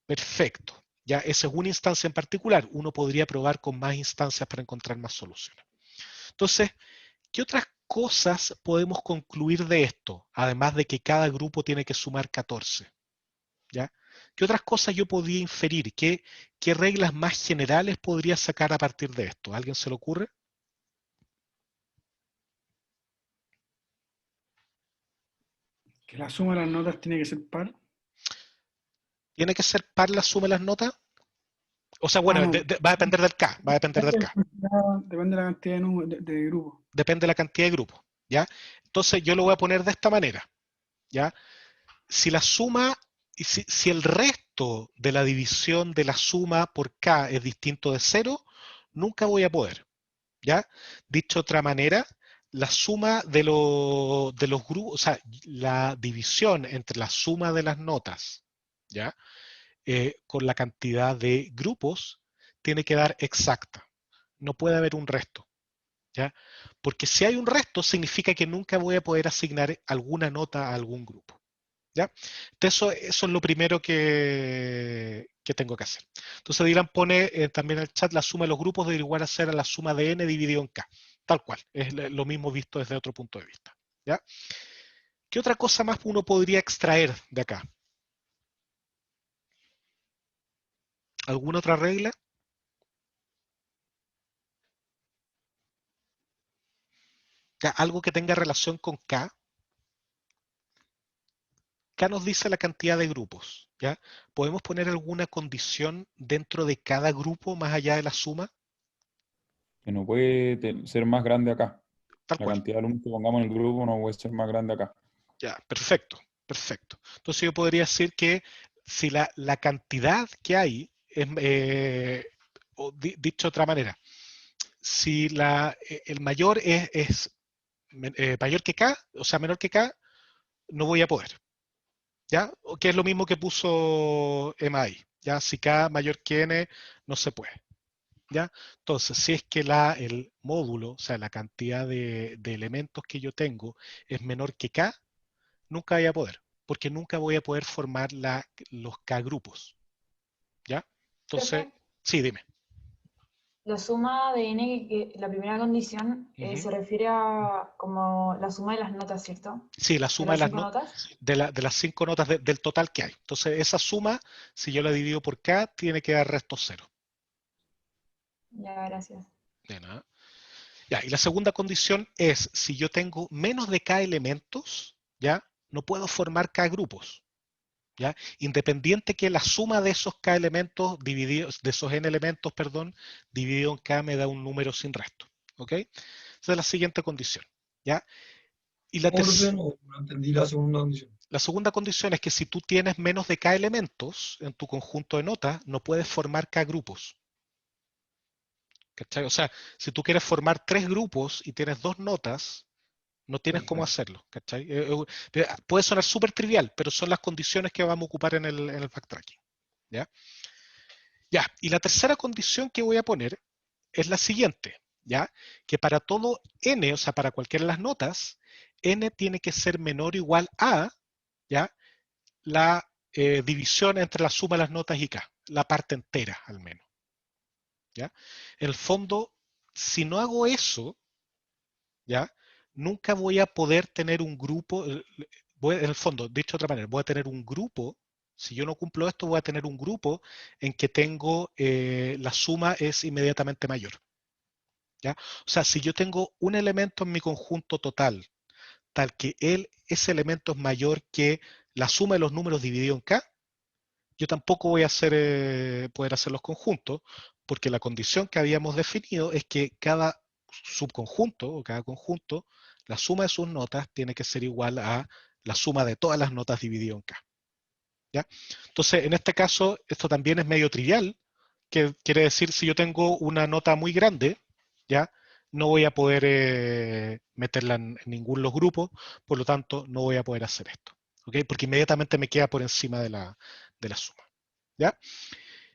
Perfecto. Ya esa es una instancia en particular. Uno podría probar con más instancias para encontrar más soluciones. Entonces, ¿qué otras cosas podemos concluir de esto? Además de que cada grupo tiene que sumar 14. ¿Ya? ¿Qué otras cosas yo podría inferir? ¿Qué reglas más generales podría sacar a partir de esto? ¿A alguien se le ocurre? Que la suma de las notas tiene que ser par. ¿Tiene que ser par la suma de las notas? O sea, bueno, No. va a depender del K, va a depender del K. Depende de la cantidad de grupos. Depende de la cantidad de grupos, ¿ya? Entonces yo lo voy a poner de esta manera, ¿ya? Si la suma, si el resto de la división de la suma por K es distinto de 0, nunca voy a poder, ¿ya? Dicho de otra manera, la suma de los grupos, o sea, la división entre la suma de las notas, ¿ya? Con la cantidad de grupos tiene que dar exacta. No puede haber un resto, ¿ya? Porque si hay un resto significa que nunca voy a poder asignar alguna nota a algún grupo, ¿ya? Entonces eso es lo primero que tengo que hacer. Entonces Dylan pone también en el chat la suma de los grupos debe igual a ser a la suma de n dividido en k. Tal cual, es lo mismo visto desde otro punto de vista, ¿ya? ¿Qué otra cosa más uno podría extraer de acá? ¿Alguna otra regla? ¿Ya? Algo que tenga relación con K. K nos dice la cantidad de grupos, ¿ya? ¿Podemos poner alguna condición dentro de cada grupo más allá de la suma? Que no puede ser más grande acá. Tal La cual. cantidad de alumnos que pongamos en el grupo no puede ser más grande acá. Ya, perfecto, perfecto. Entonces yo podría decir que si la cantidad que hay, o dicho de otra manera, si el mayor es mayor que K, o sea, menor que K, no voy a poder. ¿Ya? Que es lo mismo que puso Emma ahí. ¿Ya? Si K mayor que N, no se puede. ¿Ya? Entonces, si es que el módulo, o sea, la cantidad de elementos que yo tengo es menor que K, nunca voy a poder, porque nunca voy a poder formar los K grupos. ¿Ya? Entonces, Profe, sí, dime. la suma de n, la primera condición, Ujú. se refiere a como la suma de las notas, ¿cierto? Sí, la De suma las 5 notas. de las 5 notas del total que hay. Entonces, esa suma, si yo la divido por K, tiene que dar resto 0. Ya, gracias. De nada. Ya, y la segunda condición es, si yo tengo menos de K elementos, ¿ya? No puedo formar K grupos, ¿ya? Independiente que la suma de esos K elementos divididos, de esos N elementos, perdón, dividido en K me da un número sin resto, ¿ok? Esa es la siguiente condición, ¿ya? Y la, orden o no entendí la segunda condición. la segunda condición es que si tú tienes menos de K elementos en tu conjunto de notas, no puedes formar K grupos. ¿Cachai? O sea, si tú quieres formar 3 grupos y tienes 2 notas, no tienes cómo Perfecto. hacerlo. ¿Cachai? Puede sonar súper trivial, pero son las condiciones que vamos a ocupar en el backtracking. ¿Ya? Ya, y la tercera condición que voy a poner es la siguiente, ¿ya? Que para todo n, o sea, para cualquiera de las notas, n tiene que ser menor o igual a, ¿ya? La división entre la suma de las notas y k, la parte entera al menos, ¿ya? En el fondo, si no hago eso, ¿ya? Nunca voy a poder tener un grupo, en el fondo, dicho de otra manera, voy a tener un grupo, si yo no cumplo esto, voy a tener un grupo en que tengo, la suma es inmediatamente mayor, ¿ya? O sea, si yo tengo un elemento en mi conjunto total, tal que ese elemento es mayor que la suma de los números dividido en k, yo tampoco voy a poder hacer los conjuntos, porque la condición que habíamos definido es que cada subconjunto o cada conjunto, la suma de sus notas tiene que ser igual a la suma de todas las notas dividido en k. ¿Ya? Entonces, en este caso, esto también es medio trivial, que quiere decir si yo tengo una nota muy grande, ¿ya? No voy a poder meterla en ningún de los grupos, por lo tanto, no voy a poder hacer esto. ¿Ok? Porque inmediatamente me queda por encima de la suma. ¿Ya?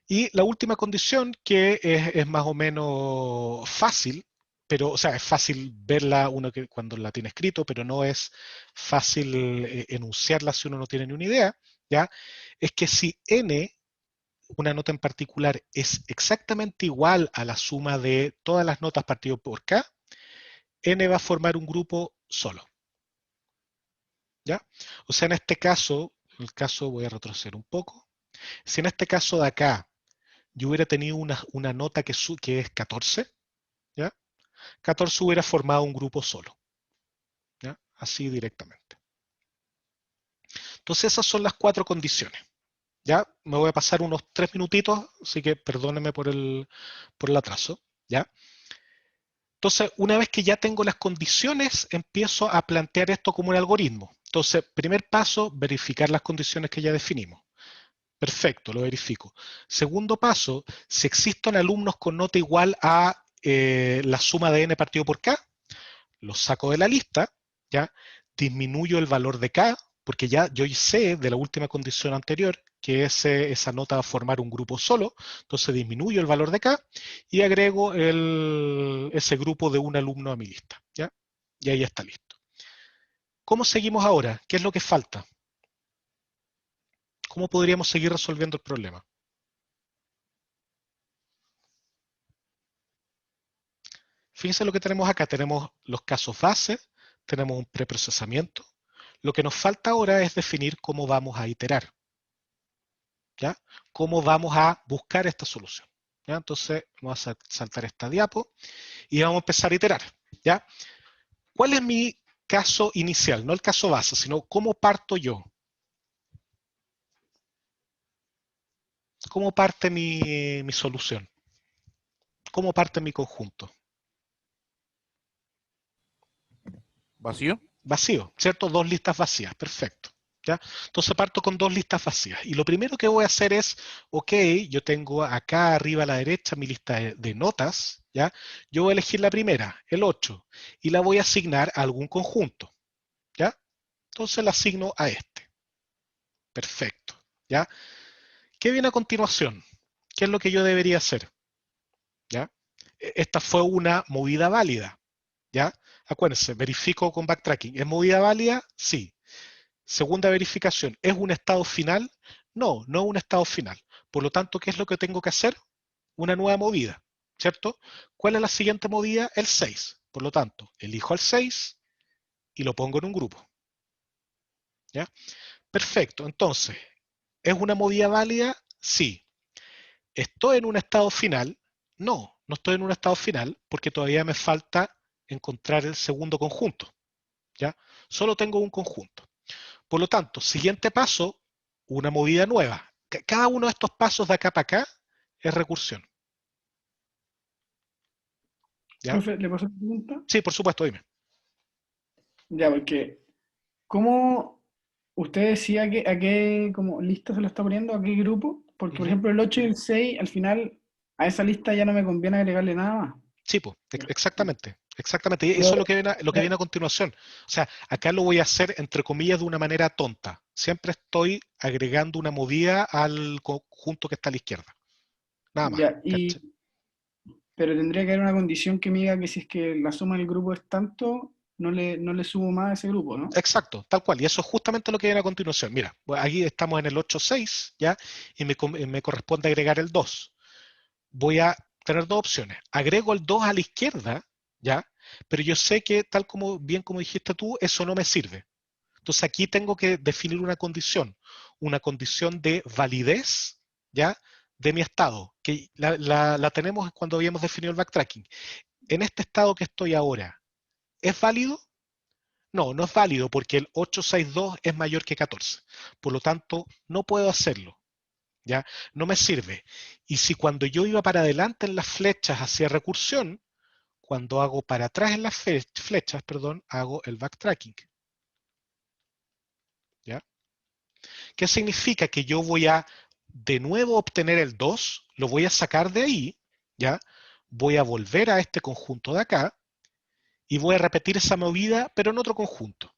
Y la última condición, que es más o menos fácil, pero, o sea, es fácil verla cuando la tiene escrito, pero no es fácil enunciarla si uno no tiene ni una idea, ¿ya? Es que si n, una nota en particular, es exactamente igual a la suma de todas las notas partido por k, n va a formar un grupo solo, ¿ya? O sea, en este caso, voy a retroceder un poco, si en este caso de acá yo hubiera tenido una nota que es 14, ¿ya? 14 hubiera formado un grupo solo, ¿ya? Así directamente. Entonces esas son las 4 condiciones. Ya me voy a pasar unos 3 minutitos, así que perdónenme por el atraso, ¿ya? Entonces, una vez que ya tengo las condiciones, empiezo a plantear esto como un algoritmo. Entonces, primer paso, verificar las condiciones que ya definimos. Perfecto, lo verifico. Segundo paso, si existen alumnos con nota igual a la suma de n partido por k, los saco de la lista, ¿ya? Disminuyo el valor de k, porque ya yo sé de la última condición anterior que esa nota va a formar un grupo solo, entonces disminuyo el valor de k y agrego ese grupo de un alumno a mi lista, ¿ya? Y ahí está listo. ¿Cómo seguimos ahora? ¿Qué es lo que falta? ¿Cómo podríamos seguir resolviendo el problema? Fíjense lo que tenemos acá. Tenemos los casos base, tenemos un preprocesamiento. Lo que nos falta ahora es definir cómo vamos a iterar, ¿ya? Cómo vamos a buscar esta solución, ¿ya? Entonces vamos a saltar esta diapo y vamos a empezar a iterar, ¿ya? ¿Cuál es mi caso inicial? No el caso base, sino cómo parto yo. ¿Cómo parte mi solución? ¿Cómo parte mi conjunto? ¿Vacío? Vacío, ¿cierto? 2 listas vacías, perfecto. ¿Ya? Entonces parto con 2 listas vacías. Y lo primero que voy a hacer es, ok, yo tengo acá arriba a la derecha mi lista de notas, ¿ya? Yo voy a elegir la primera, el 8, y la voy a asignar a algún conjunto, ¿ya? Entonces la asigno a este. Perfecto, ¿ya? ¿Qué viene a continuación? ¿Qué es lo que yo debería hacer? ¿Ya? Esta fue una movida válida, ¿ya? Acuérdense, verifico con backtracking. ¿Es movida válida? Sí. Segunda verificación, ¿es un estado final? No, no es un estado final. Por lo tanto, ¿qué es lo que tengo que hacer? Una nueva movida, ¿cierto? ¿Cuál es la siguiente movida? El 6. Por lo tanto, elijo al 6 y lo pongo en un grupo. ¿Ya? Perfecto. Entonces, ¿es una movida válida? Sí. ¿Estoy en un estado final? No, no estoy en un estado final porque todavía me falta encontrar el segundo conjunto. ¿Ya? Solo tengo un conjunto. Por lo tanto, siguiente paso, una movida nueva. Cada uno de estos pasos de acá para acá es recursión. ¿Ya? Profe, ¿le paso una pregunta? Sí, por supuesto, dime. Ya, porque, ¿cómo usted decía que a qué como lista se lo está poniendo? ¿A qué grupo? Porque, por Ujú. ejemplo, el 8 y el 6, al final, a esa lista ya no me conviene agregarle nada más. Sí, pues, exactamente, exactamente. Y eso Pero, es lo que viene a continuación. O sea, acá lo voy a hacer, entre comillas, de una manera tonta. Siempre estoy agregando una movida al conjunto que está a la izquierda. Nada más. ya, ¿Cachai? pero tendría que haber una condición que me diga que si es que la suma del grupo es tanto, no le subo más a ese grupo, ¿no? Exacto, tal cual. Y eso es justamente lo que viene a continuación. Mira, pues aquí estamos en el 8,6, ¿ya? Y me corresponde agregar el 2. Voy a tener dos opciones. Agrego el 2 a la izquierda, ¿ya? Pero yo sé que, tal como bien como dijiste tú, eso no me sirve. Entonces aquí tengo que definir una condición de validez, ¿ya? De mi estado, que la tenemos cuando habíamos definido el backtracking. En este estado que estoy ahora, ¿es válido? No, no es válido porque el 862 es mayor que 14. Por lo tanto, no puedo hacerlo, ¿ya? No me sirve. Y si cuando yo iba para adelante en las flechas hacia recursión, cuando hago para atrás en las flechas, perdón, hago el backtracking, ¿ya? ¿Qué significa? Que yo voy a de nuevo obtener el 2, lo voy a sacar de ahí, ¿ya? Voy a volver a este conjunto de acá y voy a repetir esa movida, pero en otro conjunto.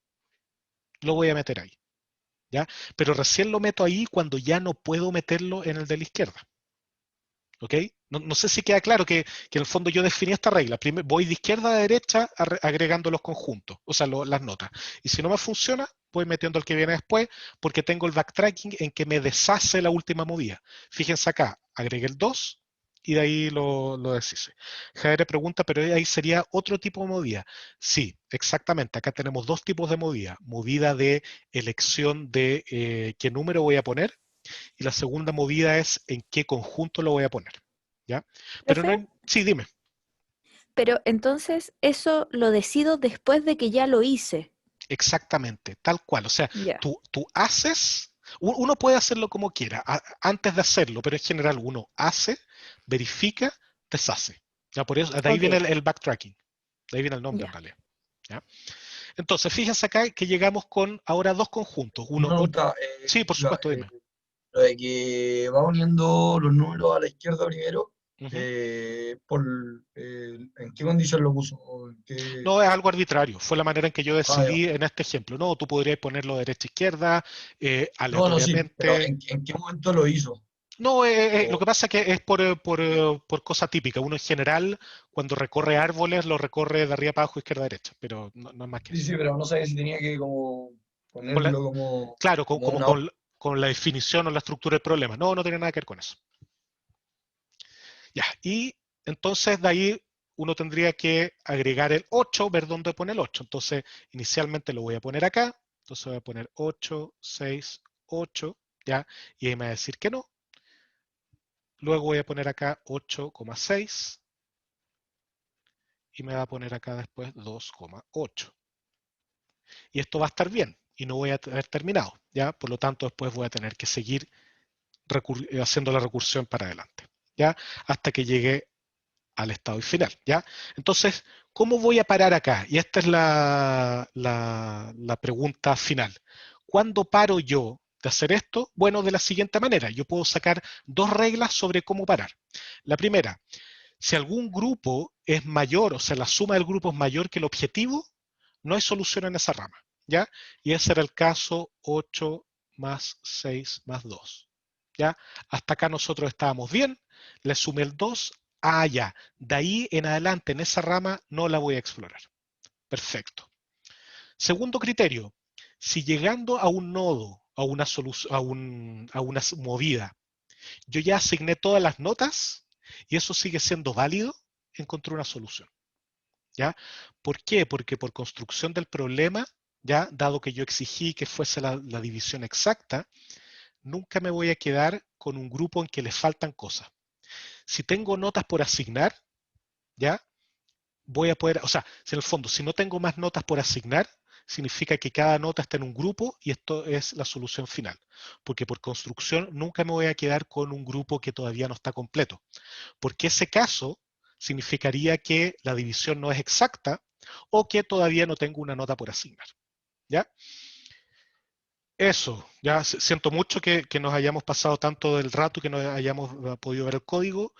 Lo voy a meter ahí, ¿ya? Pero recién lo meto ahí cuando ya no puedo meterlo en el de la izquierda. ¿Ok? No sé si queda claro que en el fondo yo definí esta regla. Primero, voy de izquierda a derecha agregando los conjuntos, o sea, las notas. Y si no me funciona, voy metiendo el que viene después, porque tengo el backtracking en que me deshace la última movida. Fíjense acá, agregué el 2 y de ahí lo deshice. Javier pregunta, pero ahí sería otro tipo de movida. Sí, exactamente. Acá tenemos dos tipos de movida. Movida de elección de qué número voy a poner, y la segunda movida es en qué conjunto lo voy a poner, ¿ya? Pero no Profe, hay... Sí, dime. pero entonces eso lo decido después de que ya lo hice. Exactamente, tal cual. O sea, Ya, tú haces, uno puede hacerlo como quiera, antes de hacerlo, pero en general uno hace, verifica, deshace. ¿Ya? Por eso, de ahí ok, viene el backtracking, de ahí viene el nombre en ya. realidad. ¿Ya? Entonces, fíjense acá que llegamos con ahora dos conjuntos. Una Uno, pregunta, sí, por Luca, supuesto, dime. lo de que va uniendo los números a la izquierda primero, Ujú. por, ¿en qué condición lo puso? ¿O en qué? No es algo arbitrario, fue la manera en que yo Ah, ya. decidí en este ejemplo. No, tú podrías ponerlo derecha-izquierda, No, no, sí, pero aleatoriamente. en qué momento lo hizo? No, lo O- que pasa es que es por cosa típica. Uno en general, cuando recorre árboles, lo recorre de arriba para abajo, izquierda a derecha, pero no es más que sí, eso. sí, pero no sabía si tenía que como Con la- ponerlo como, claro, como como una... con la definición o la estructura del problema. No tiene nada que ver con eso. Ya, y entonces de ahí uno tendría que agregar el 8, ver dónde pone el 8. Entonces, inicialmente lo voy a poner acá. Entonces voy a poner 8, 6, 8, ¿ya? Y ahí me va a decir que no. Luego voy a poner acá 8,6 y me va a poner acá después 2,8. Y esto va a estar bien y no voy a haber terminado, ¿ya? Por lo tanto, después voy a tener que seguir haciendo la recursión para adelante, ¿ya? Hasta que llegue al estado final, ¿ya? Entonces, ¿cómo voy a parar acá? Y esta es la pregunta final. ¿Cuándo paro yo de hacer esto? Bueno, de la siguiente manera. Yo puedo sacar dos reglas sobre cómo parar. La primera, si algún grupo es mayor, o sea, la suma del grupo es mayor que el objetivo, no hay solución en esa rama, ¿ya? Y ese era el caso 8 más 6 más 2, ¿ya? Hasta acá nosotros estábamos bien, le sumé el 2, ya, de ahí en adelante en esa rama no la voy a explorar. Perfecto. Segundo criterio, si llegando a un nodo, a una a una movida, yo ya asigné todas las notas y eso sigue siendo válido, encontré una solución. ¿Ya? ¿Por qué? Porque por construcción del problema, ya dado que yo exigí que fuese la división exacta, nunca me voy a quedar con un grupo en que le faltan cosas. Si tengo notas por asignar, ya voy a poder, o sea, si en el fondo, si no tengo más notas por asignar, significa que cada nota está en un grupo y esto es la solución final. Porque por construcción nunca me voy a quedar con un grupo que todavía no está completo. Porque ese caso significaría que la división no es exacta, o que todavía no tengo una nota por asignar. ¿Ya? Eso, ya siento mucho que nos hayamos pasado tanto del rato y que no hayamos podido ver el código,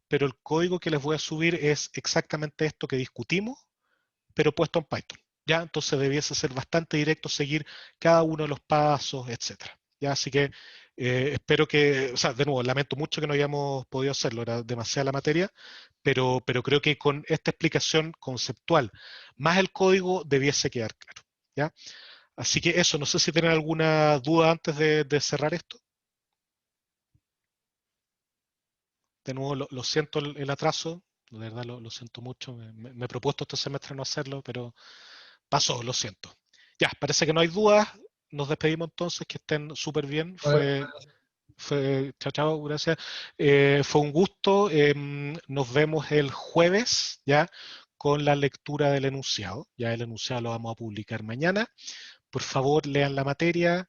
pero el código que les voy a subir es exactamente esto que discutimos, pero puesto en Python. ¿Ya? Entonces debiese ser bastante directo seguir cada uno de los pasos, etcétera. ¿Ya? Así que espero que, o sea, de nuevo, lamento mucho que no hayamos podido hacerlo, era demasiada la materia, pero creo que con esta explicación conceptual más el código debiese quedar claro. ¿Ya? Así que eso, no sé si tienen alguna duda antes de cerrar esto. De nuevo, lo siento el atraso, de verdad lo siento mucho, me he propuesto este semestre no hacerlo, pero pasó, lo siento. Ya, parece que no hay dudas, nos despedimos entonces, que estén súper bien, chao, chao, gracias. Fue un gusto, nos vemos el jueves, ya, con la lectura del enunciado, ya el enunciado lo vamos a publicar mañana. Por favor, lean la materia,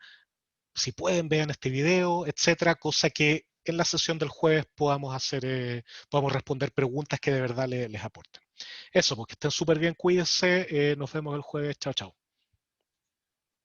si pueden, vean este video, etcétera, cosa que en la sesión del jueves podamos hacer, podamos responder preguntas que de verdad les aporten. Eso, porque estén súper bien, cuídense, nos vemos el jueves, chao, chao.